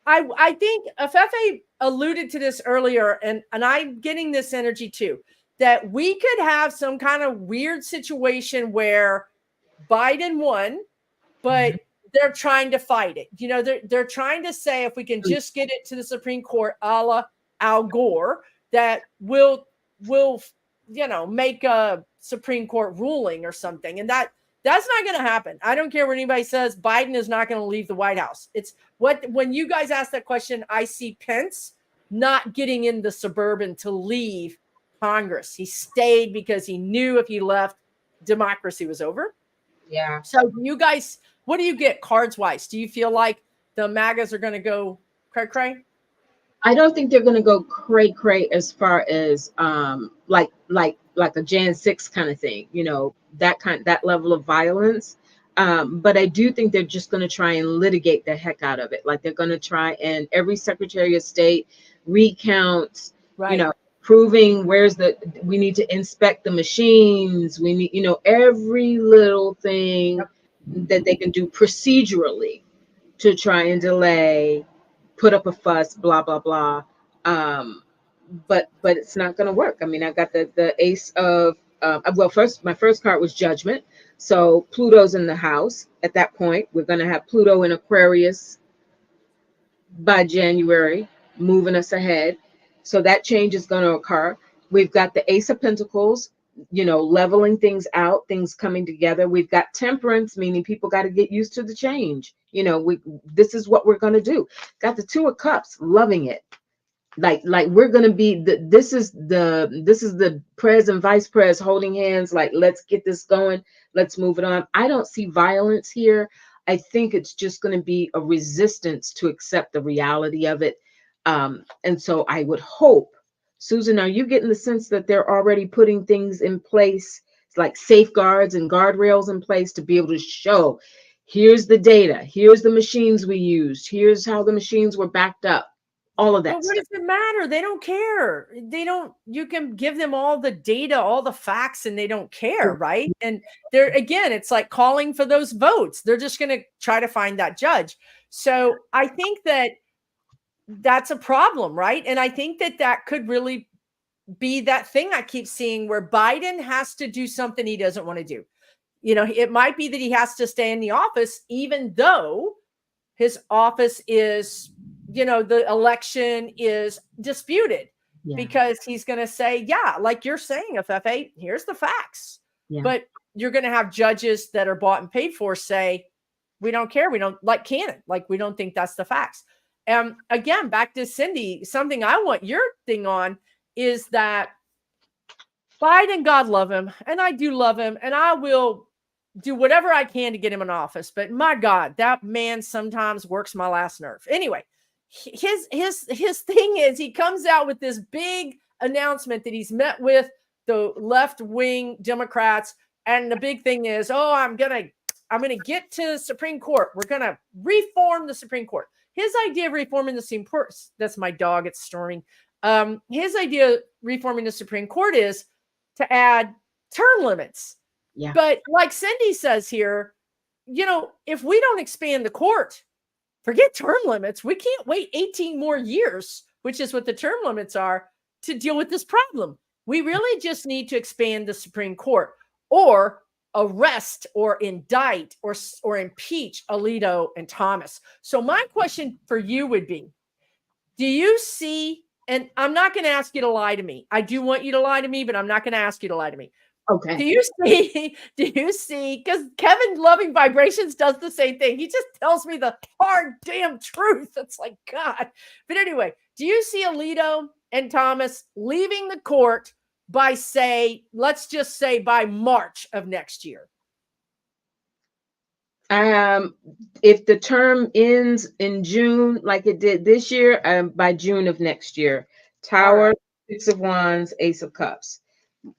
I think Afefe alluded to this earlier, and I'm getting this energy too, that we could have some kind of weird situation where Biden won, but they're trying to fight it. You know, they're trying to say if we can just get it to the Supreme Court, a la Al Gore, that will make a Supreme Court ruling or something, and that's not going to happen. I don't care what anybody says. Biden is not going to leave the White House. It's when you guys ask that question, I see Pence not getting in the Suburban to leave Congress. He stayed because he knew if he left, democracy was over. Yeah. So you guys, what do you get cards wise? Do you feel like the MAGAs are going to go cray cray? I don't think they're going to go cray cray as far as like a Jan 6 kind of thing, you know, that level of violence. But I do think they're just going to try and litigate the heck out of it. Like they're going to try, and every Secretary of State recounts, right, you know, proving we need to inspect the machines. We need, you know, every little thing that they can do procedurally to try and delay, put up a fuss, blah, blah, blah. But it's not going to work. I mean, I got the ace of, my first card was Judgment. So Pluto's in the house at that point. We're going to have Pluto in Aquarius by January, moving us ahead. So that change is going to occur. We've got the Ace of Pentacles, you know, leveling things out, things coming together. We've got Temperance, meaning people got to get used to the change. You know, this is what we're going to do. Got the Two of Cups, loving it. Like we're going to be this is the pres and vice pres holding hands. Like, let's get this going. Let's move it on. I don't see violence here. I think it's just going to be a resistance to accept the reality of it. And so I would hope, Susan, are you getting the sense that they're already putting things in place, like safeguards and guardrails in place to be able to show, here's the data, here's the machines we used, here's how the machines were backed up, all of that but what stuff. does it matter? They don't care. You can give them all the data, all the facts, and they don't care, right? And again, it's like calling for those votes. They're just going to try to find that judge. So I think that's a problem, right? And I think that could really be that thing I keep seeing where Biden has to do something he doesn't want to do. You know, it might be that he has to stay in the office, even though his office is, you know, the election is disputed, because he's going to say, yeah, like you're saying, Afefe, here's the facts. Yeah. But you're going to have judges that are bought and paid for say, we don't care. We don't like Cannon. Like, we don't think that's the facts. Again, back to Cindy, something I want your thing on is that Biden, God love him, and I do love him, and I will do whatever I can to get him in office. But my God, that man sometimes works my last nerve. Anyway, his thing is he comes out with this big announcement that he's met with the left-wing Democrats, and the big thing is, I'm gonna get to the Supreme Court. We're gonna reform the Supreme Court. His idea of reforming the Supreme Court, that's my dog, it's storming. His idea of reforming the Supreme Court is to add term limits. Yeah. But like Cindy says here, you know, if we don't expand the court, forget term limits. We can't wait 18 more years, which is what the term limits are, to deal with this problem. We really just need to expand the Supreme Court, or arrest or indict or impeach Alito and Thomas. So my question for you would be, do you see, and I'm not going to ask you to lie to me. I do want you to lie to me, but I'm not going to ask you to lie to me. Okay. Do you see, because Kevin Loving Vibrations does the same thing. He just tells me the hard damn truth. It's like, God. But anyway, do you see Alito and Thomas leaving the court by, let's just say by March of next year? If the term ends in June, like it did this year, by June of next year. Tower, right. 6 of Wands, Ace of Cups.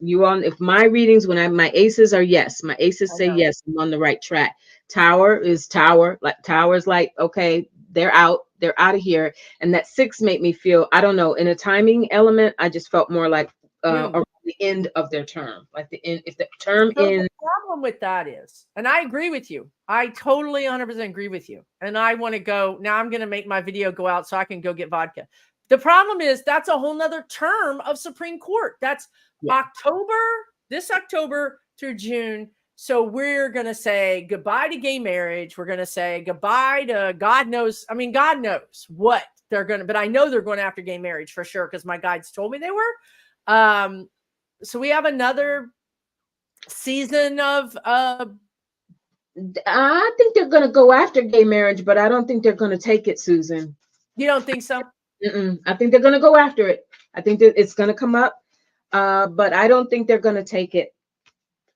if my readings, my aces are yes, my aces I say know. yes, I'm on the right track. Tower is tower, like tower's like, okay, they're out of here. And that 6 made me feel, I don't know, in a timing element, I just felt more like June. around the end of their term, like the end, if the term So the ends. problem with that is, and I agree with you. I totally 100% agree with you. And I want to go now. I'm going to make my video go out so I can go get vodka. The problem is that's a whole nother term of Supreme Court. That's Yeah. this October through June. So we're going to say goodbye to gay marriage. We're going to say goodbye to God knows what they're going to, but I know they're going after gay marriage for sure because my guides told me they were. So we have another season of I think they're going to go after gay marriage, but I don't think they're going to take it, Susan. you don't think so? I think they're going to go after it. I think that it's going to come up, but I don't think they're going to take it.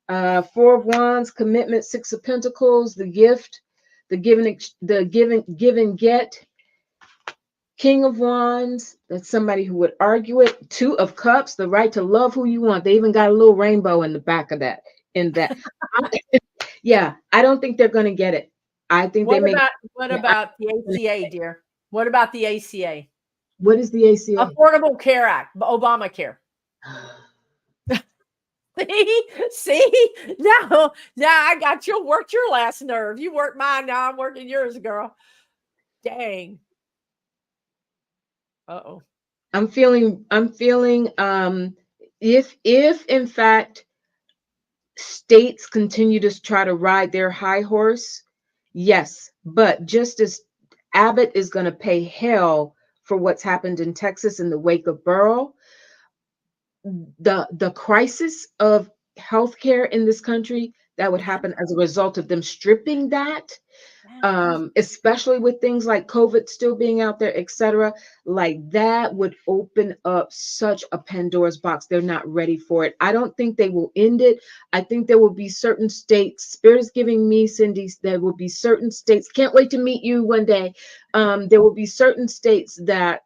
4 of Wands, commitment, 6 of Pentacles, the gift, the give and get. King of Wands, that's somebody who would argue it. 2 of Cups, the right to love who you want. They even got a little rainbow in the back of that. Yeah, I don't think they're going to get it. I think What they may. about the ACA, dear? What about the ACA? What is the ACA? Affordable Care Act, Obamacare. See, now I got you worked your last nerve. You worked mine. Now I'm working yours, girl. Dang. Uh-oh. I'm feeling if in fact states continue to try to ride their high horse, yes, but Justice Abbott is going to pay hell for what's happened in Texas in the wake of Burrow. The crisis of healthcare in this country that would happen as a result of them stripping that, especially with things like COVID still being out there, etc. Like that would open up such a Pandora's box. They're not ready for it. I don't think they will end it. I think there will be certain states. Spirit is giving me, Cindy, there will be certain states. Can't wait to meet you one day. There will be certain states that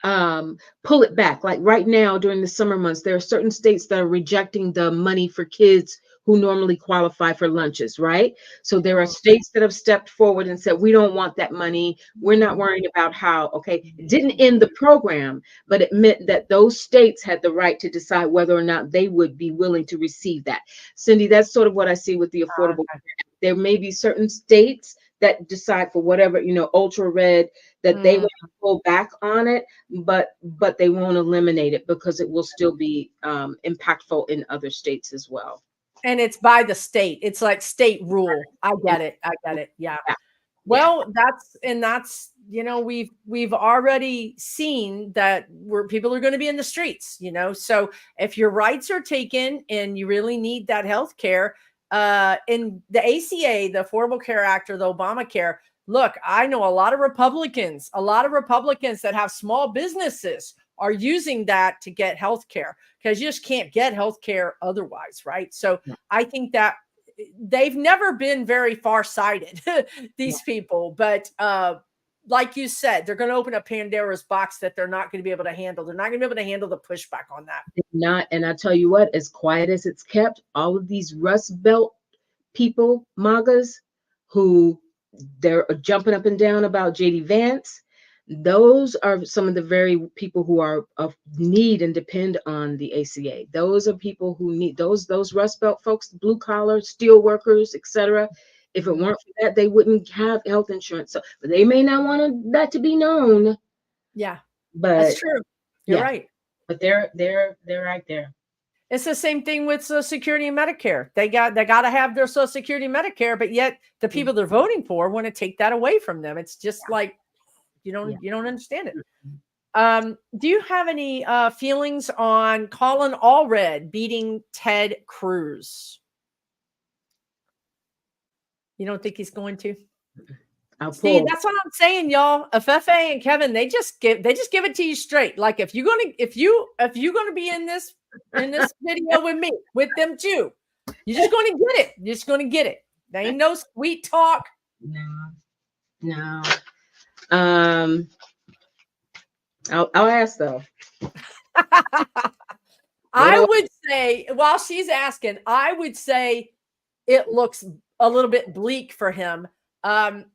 pull it back. Like right now during the summer months, there are certain states that are rejecting the money for kids who normally qualify for lunches, right? So there are states that have stepped forward and said, we don't want that money. We're not worrying about how, okay, it didn't end the program, but it meant that those states had the right to decide whether or not they would be willing to receive that. Cindy, that's sort of what I see with the Affordable Care Act. There may be certain states that decide for whatever, ultra red, that they want to pull back on it, but they won't eliminate it because it will still be impactful in other states as well. And it's by the state. It's like state rule. I get it. Yeah. Well, that's we've already seen that people are going to be in the streets, so if your rights are taken and you really need that health care, in the ACA, the Affordable Care Act, or the Obamacare, look, I know a lot of Republicans that have small businesses are using that to get health care because you just can't get health care otherwise, right? So I think that they've never been very far-sighted, these people, but like you said, they're going to open a Pandora's box that they're not going to be able to handle. They're not going to be able to handle the pushback on that. And I tell you what, as quiet as it's kept, all of these Rust Belt people, MAGAs, who they're jumping up and down about JD Vance, those are some of the very people who are of need and depend on the ACA. Those are people who need those Rust Belt folks, blue collar, steel workers, etc. If it weren't for that, they wouldn't have health insurance. So, but they may not want that to be known. Yeah, but that's true. You're right. But they're right there. It's the same thing with Social Security and Medicare. They got to have their Social Security and Medicare, but yet the people they're voting for want to take that away from them. It's just like you don't understand it. Do you have any feelings on Colin Allred beating Ted Cruz? You don't think he's going to? See, that's what I'm saying, y'all. Afefe and Kevin, they just give it to you straight. Like if you're gonna be in this video with them too, you're just gonna get it. You're just gonna get it. There ain't no sweet talk. No. I'll ask though. I would say, while she's asking, I would say it looks a little bit bleak for him.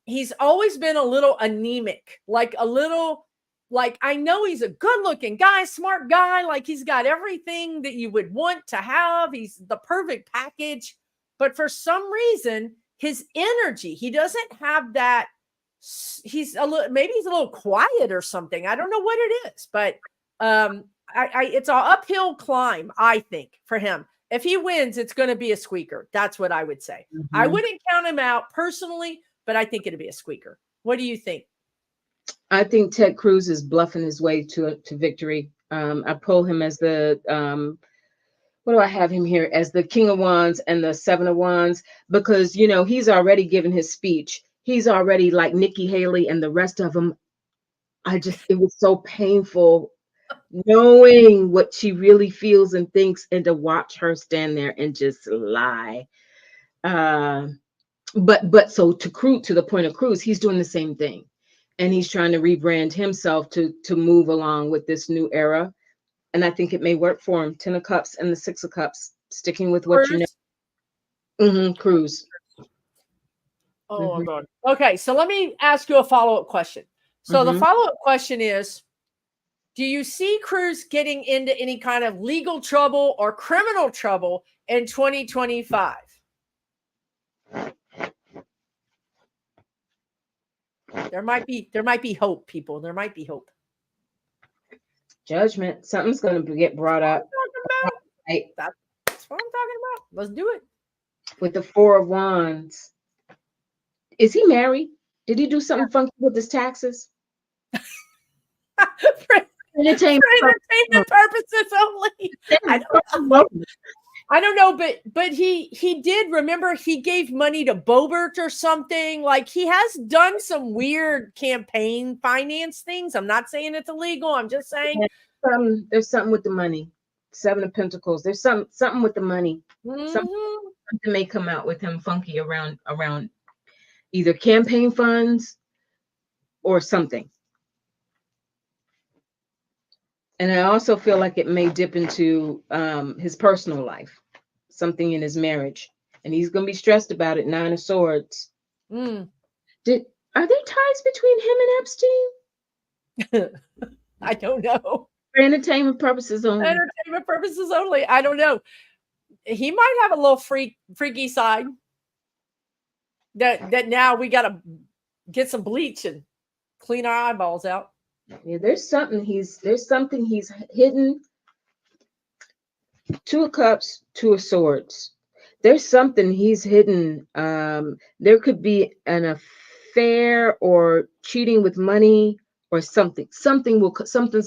He's always been a little anemic, like a little, like, I know he's a good looking guy, smart guy. Like he's got everything that you would want to have. He's the perfect package. But for some reason, his energy, he doesn't have that. He's a little, maybe he's a little quiet or something. I don't know what it is, but it's an uphill climb, I think, for him. If he wins, it's going to be a squeaker. That's what I would say. Mm-hmm. I wouldn't count him out personally, but I think it'd be a squeaker. What do you think? I think Ted Cruz is bluffing his way to victory. I pull him as the what do I have him here as the King of Wands and the Seven of Wands, because he's already given his speech. He's already like Nikki Haley and the rest of them. It was so painful knowing what she really feels and thinks, and to watch her stand there and just lie. But so to the point of Cruz, he's doing the same thing, and he's trying to rebrand himself to move along with this new era. And I think it may work for him. 10 of Cups and the 6 of Cups, sticking with what Cruz? Cruz. Oh my God. Okay, so let me ask you a follow-up question. So the follow-up question is, do you see Cruz getting into any kind of legal trouble or criminal trouble in 2025? There might be hope, people. There might be hope. Judgment. Something's going to get brought up. Right. That's what I'm talking about. Let's do it. With the 4 of Wands. Is he married? Did he do something funky with his taxes? For entertainment purposes only. I don't know, but he did. Remember, he gave money to Boebert or something. Like, he has done some weird campaign finance things. I'm not saying it's illegal. I'm just saying there's something with the money. 7 of Pentacles. There's something with the money. Something may come out with him funky around either campaign funds or something. And I also feel like it may dip into his personal life, something in his marriage, and he's going to be stressed about it. 9 of Swords. Are there ties between him and Epstein? I don't know. For entertainment purposes only. Entertainment purposes only. I don't know. He might have a little freaky side that now we got to get some bleach and clean our eyeballs out. Yeah, there's something he's hidden. 2 of Cups, 2 of Swords. There's something he's hidden. There could be an affair or cheating with money or something. Something's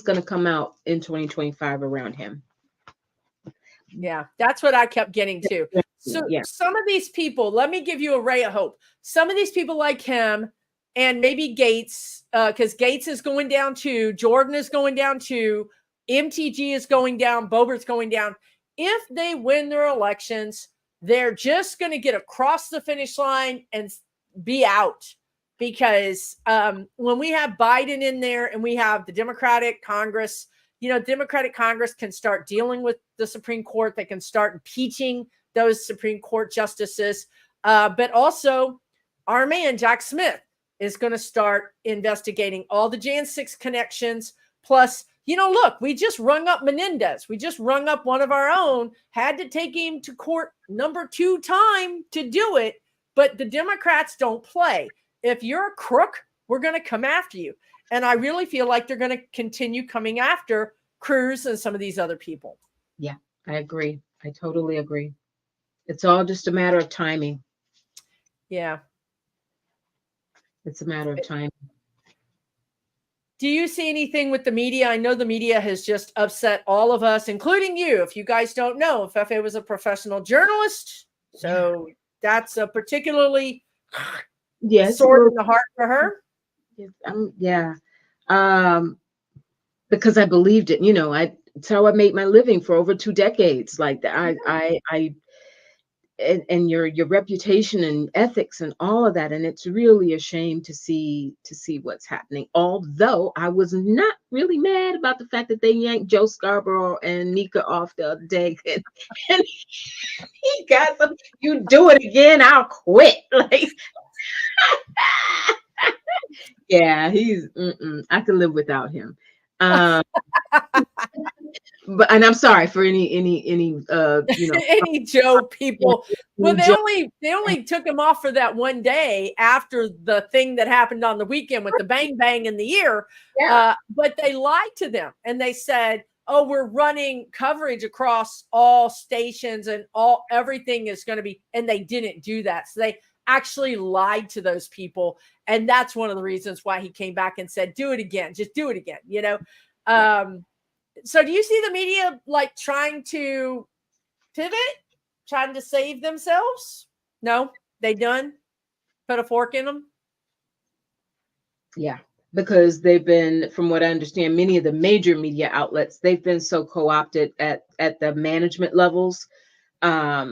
going to come out in 2025 around him. Yeah, that's what I kept getting to. So some of these people, let me give you a ray of hope. Some of these people like him, and maybe Gates, because Gates is going down too. Jordan is going down too. MTG is going down. Boebert's going down. If they win their elections, they're just going to get across the finish line and be out. Because when we have Biden in there and we have the Democratic Congress, Democratic Congress can start dealing with the Supreme Court. They can start impeaching those Supreme Court justices. But also our man, Jack Smith, is going to start investigating all the Jan 6 connections. Plus, look, we just rung up Menendez. We just rung up one of our own, had to take him to court number 2 time to do it. But the Democrats don't play. If you're a crook, we're going to come after you. And I really feel like they're going to continue coming after Cruz and some of these other people. Yeah, I agree. I totally agree. It's all just a matter of timing. Yeah. It's a matter of time. Do you see anything with the media? I know the media has just upset all of us, including you. If you guys don't know, Afefe was a professional journalist. So that's a particularly sword in the heart for her. Because I believed it. It's how I made my living for over 2 decades. Like and your reputation and ethics and all of that. And it's really a shame to see what's happening. Although I was not really mad about the fact that they yanked Joe Scarborough and Nika off the other day. And he got some, you do it again, I'll quit. Like, yeah, he's I could live without him. But and I'm sorry for any any Joe people. Well, they only took him off for that one day after the thing that happened on the weekend with the bang bang in the ear. Yeah. But they lied to them and they said, "Oh, we're running coverage across all stations and everything is going to be," and they didn't do that. So they actually lied to those people, and that's one of the reasons why he came back and said, "Do it again, just do it again." So do you see the media like trying to pivot, trying to save themselves? No, they done put a fork in them. Yeah, because they've been, from what I understand, many of the major media outlets, they've been so co-opted at the management levels. I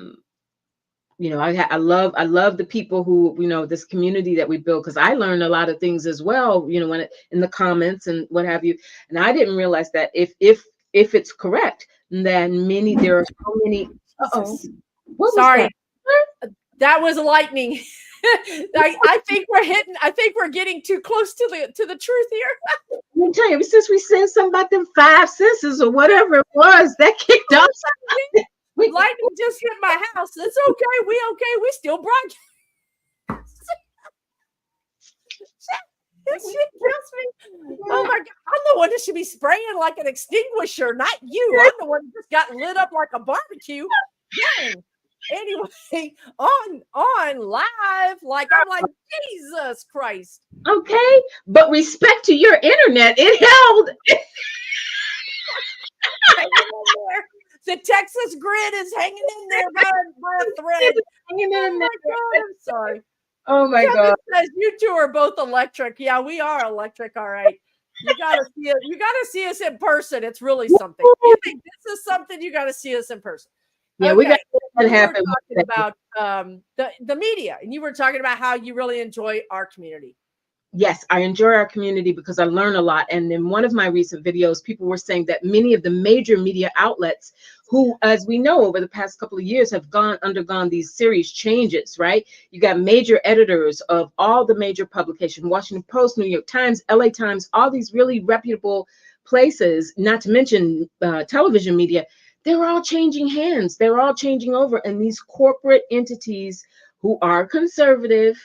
love the people who, this community that we build, because I learned a lot of things as well, when in the comments and what have you. And I didn't realize that if it's correct, then there are so many. Sorry, that was lightning. I think we're getting too close to the truth here. Let me tell you, since we said something about them 5 senses or whatever it was, that kicked off. Lightning just hit my house. It's okay. We still broadcast. It kills me. Oh my God. I'm the one that should be spraying like an extinguisher, not you. I'm the one that just got lit up like a barbecue. Dang. Anyway, on live, like I'm like, Jesus Christ. Okay, but respect to your internet, it held. The Texas grid is hanging in there by a thread. Hanging in there. God, I'm sorry. Oh my God. Says, you two are both electric. Yeah, we are electric. All right. You gotta see it. You gotta see us in person. It's really something. You think this is something? You gotta see us in person. Yeah, okay. We got what happened. Talking about the media, and you were talking about how you really enjoy our community. Yes, I enjoy our community because I learn a lot. And in one of my recent videos, people were saying that many of the major media outlets who, as we know, over the past couple of years have undergone these serious changes, right? You got major editors of all the major publications, Washington Post, New York Times, LA Times, all these really reputable places, not to mention television media. They're all changing hands. They're all changing over. And these corporate entities who are conservative,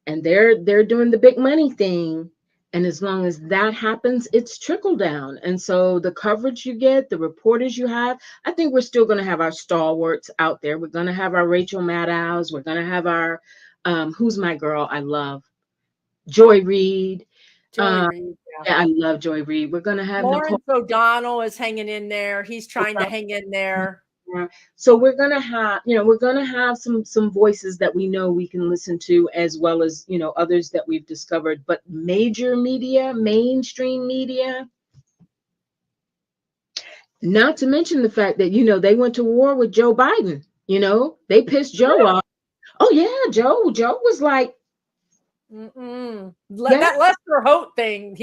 and they're doing the big money thing. And as long as that happens, it's trickle down. And so the coverage you get, the reporters you have, I think we're still going to have our stalwarts out there. We're going to have our Rachel Maddows. We're going to have our, who's my girl I love? Joy Reid. Yeah, I love Joy Reid. We're going to have Lawrence O'Donnell is hanging in there. He's trying to hang in there. So we're going to have some voices that we know we can listen to, as well as, others that we've discovered. But major media, mainstream media, not to mention the fact that, they went to war with Joe Biden. They pissed Joe off. Oh yeah, Joe was like, that Lester Holt thing.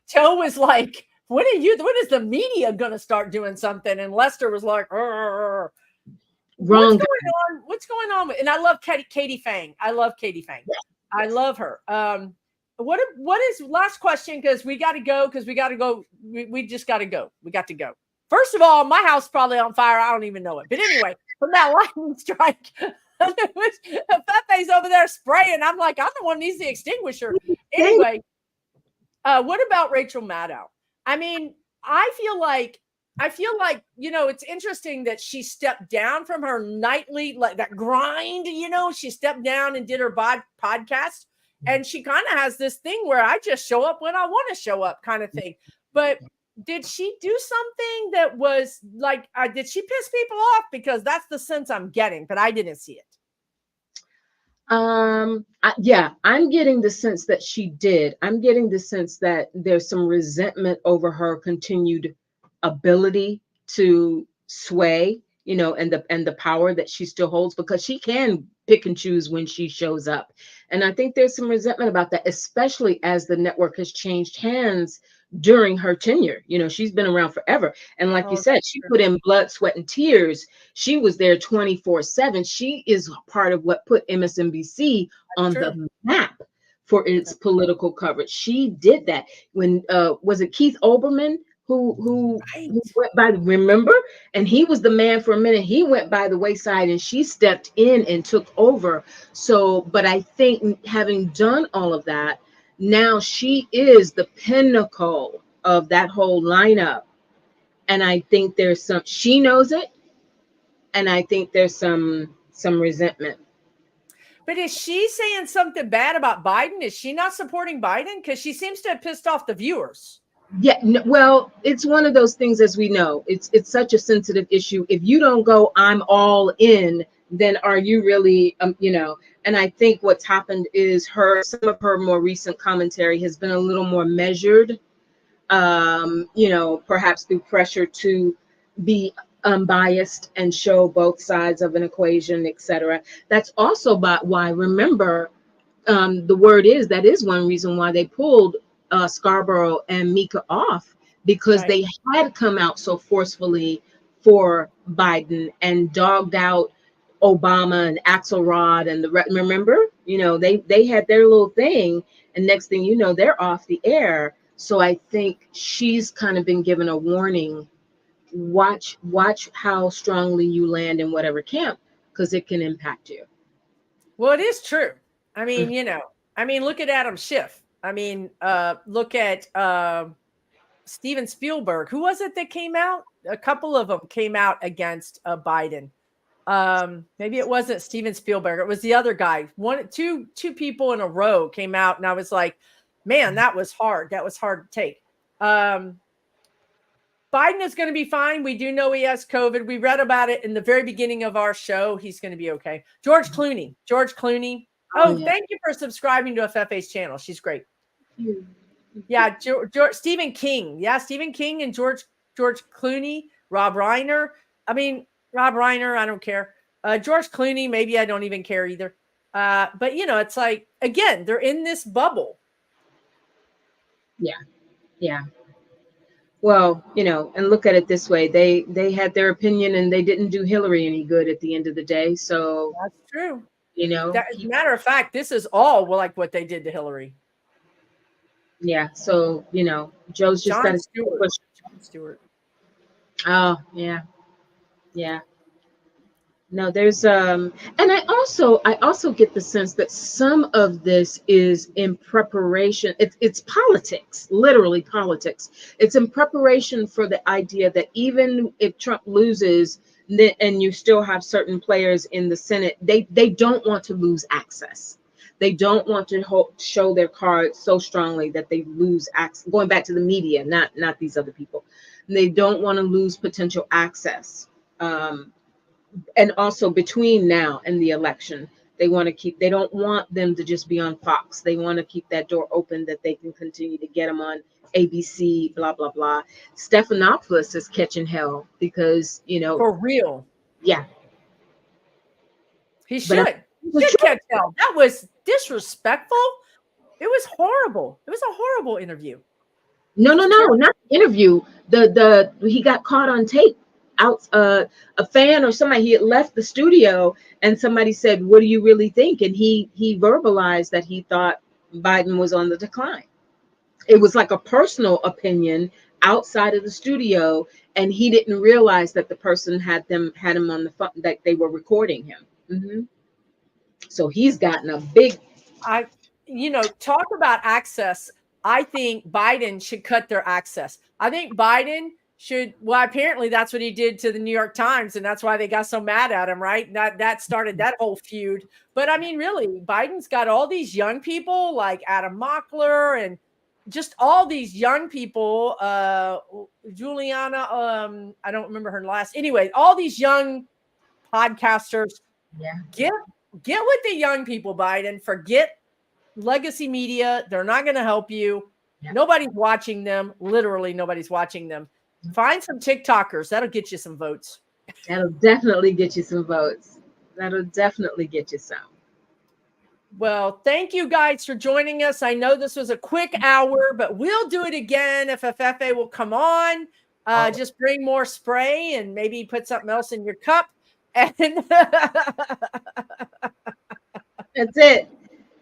Joe was like, when is the media gonna start doing something? And Lester was like, wrong. What's going on? And I love Katie Fang. I love Katie Fang. Yeah. I love her. What is last question? Because we got to go. We just got to go. We got to go. First of all, my house is probably on fire. I don't even know it. But anyway, from that lightning strike, Afefe's over there spraying. I'm like, I'm the one who needs the extinguisher. Anyway, what about Rachel Maddow? I mean, I feel like, it's interesting that she stepped down from her nightly, like that grind, she stepped down and did her podcast. And she kind of has this thing where I just show up when I want to show up kind of thing. But did she do something that was like, did she piss people off? Because that's the sense I'm getting, but I didn't see it. Yeah, I'm getting the sense that she did. I'm getting the sense that there's some resentment over her continued ability to sway you know, and the power that she still holds, because she can pick and choose when she shows up. And I think there's some resentment about that, especially as the network has changed hands during her tenure. You know, she's been around forever. And like you Oh, said, she put in blood, sweat, and tears. She was there 24/7. She is part of what put MSNBC on the map for its political coverage. She did that. When was it Keith Olbermann who went by, remember? And he was the man for a minute. He went by the wayside and she stepped in and took over. So, but I think having done all of that, now she is the pinnacle of that whole lineup. And I think there's some, she knows it. And I think there's some resentment. But is she saying something bad about Biden? Is she not supporting Biden? Because she seems to have pissed off the viewers. Yeah, well, it's one of those things, as we know, it's such a sensitive issue. If you don't go, I'm all in, then are you really, you know? And I think what's happened is some of her more recent commentary has been a little more measured, you know, perhaps through pressure to be unbiased and show both sides of an equation, etc. That's also why, remember, the word is, that is one reason why they pulled Scarborough and Mika off, because they had come out so forcefully for Biden and dogged out Obama and Axelrod and remember, you know, they had their little thing, and next thing you know, they're off the air. So I think she's kind of been given a warning. Watch how strongly you land in whatever camp, because it can impact you. Well, it is true. I mean, you know, look at Adam Schiff. I mean, look at Steven Spielberg. Who was it that came out? A couple of them came out against Biden. Maybe it wasn't Steven Spielberg. It was the other guy. Two people in a row came out, and I was like, man, that was hard. That was hard to take. Biden is going to be fine. We do know he has COVID. We read about it in the very beginning of our show. He's going to be okay. George Clooney. Oh, yeah. Thank you for subscribing to Afefe's channel. She's great. Yeah, Stephen King. Yeah, Stephen King and George Clooney, Rob Reiner. I mean, Rob Reiner, I don't care. George Clooney, maybe I don't even care either. But, you know, it's like, again, they're in this bubble. Yeah. Well, you know, and look at it this way. They had their opinion and they didn't do Hillary any good at the end of the day. So that's true. You know, as a matter of fact, this is all like what they did to Hillary. Yeah. So, you know, Joe's just got to push. Jon Stewart. Oh, yeah. Yeah. No, there's and I also get the sense that some of this is in preparation. It's politics, literally politics. It's in preparation for the idea that even if Trump loses, and you still have certain players in the Senate, they don't want to lose access. They don't want to show their cards so strongly that they lose access. Going back to the media, not these other people. They don't want to lose potential access. And also between now and the election, they don't want them to just be on Fox. They want to keep that door open that they can continue to get them on ABC, blah, blah, blah. Stephanopoulos is catching hell because, you know. For real. Yeah. He should. He should catch hell. That was disrespectful. It was horrible. It was a horrible interview. No, not the interview. He got caught on tape. Out a fan or somebody, he had left the studio and somebody said, what do you really think? And he verbalized that he thought Biden was on the decline. It was like a personal opinion outside of the studio, and he didn't realize that the person had him on the phone, that they were recording him. Mm-hmm. So he's gotten a big talk about access. I think Biden should cut their access. I think Biden apparently that's what he did to the New York Times, and that's why they got so mad at him, right? That started that whole feud. But I mean, really, Biden's got all these young people like Adam Mockler and just all these young people, Juliana, I don't remember her last. Anyway, all these young podcasters. Yeah. Get with the young people, Biden. Forget legacy media. They're not going to help you. Yeah. Nobody's watching them. Literally, nobody's watching them. Find some TikTokers. That'll get you some votes. That'll definitely get you some votes. That'll definitely get you some. Well, thank you guys for joining us. I know this was a quick hour, but we'll do it again if Afefe will come on. Just bring more spray and maybe put something else in your cup. And That's it.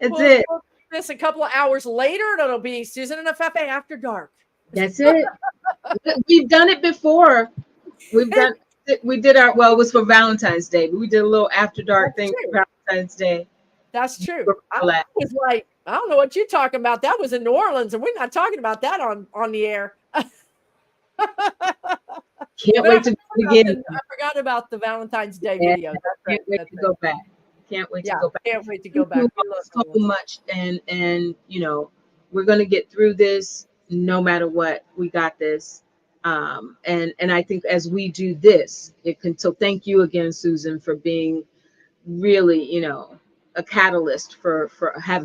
That's it. We'll do this a couple of hours later, and it'll be Susan and Afefe After Dark. That's it. We've done it before. We did our, well, it was for Valentine's Day, but we did a little after dark thing for Valentine's Day. That's true. I was like, I don't know what you're talking about. That was in New Orleans, and we're not talking about that on the air. Can't wait to do it again. I forgot about the Valentine's Day video. Can't wait to go back. Can't wait to go back. Can't wait to go back. So much, and you know, we're gonna get through this no matter what. We got this. And I think as we do this, it can. So thank you again, Susan, for being really, you know, a catalyst for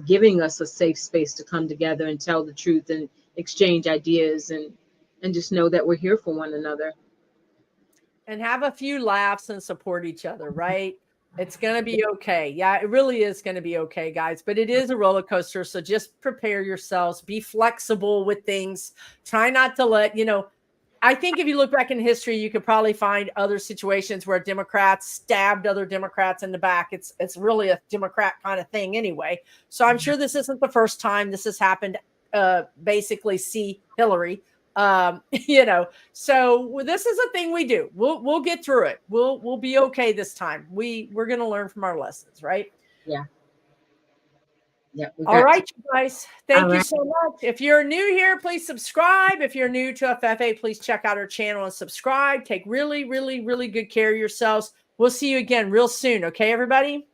giving us a safe space to come together and tell the truth and exchange ideas and just know that we're here for one another. And have a few laughs and support each other, right? It's going to be okay. Yeah, it really is going to be okay, guys. But it is a roller coaster. So just prepare yourselves. Be flexible with things. Try not to let, you know, I think if you look back in history, you could probably find other situations where Democrats stabbed other Democrats in the back. It's really a Democrat kind of thing anyway. So I'm sure this isn't the first time this has happened. Basically, see Hillary. You know, so this is a thing we do. We'll get through it. We'll be okay this time. We're going to learn from our lessons, right? Yeah. Yeah. All right, you guys. Thank you so much. If you're new here, please subscribe. If you're new to Afefe, please check out our channel and subscribe. Take really, really, really good care of yourselves. We'll see you again real soon. Okay, everybody?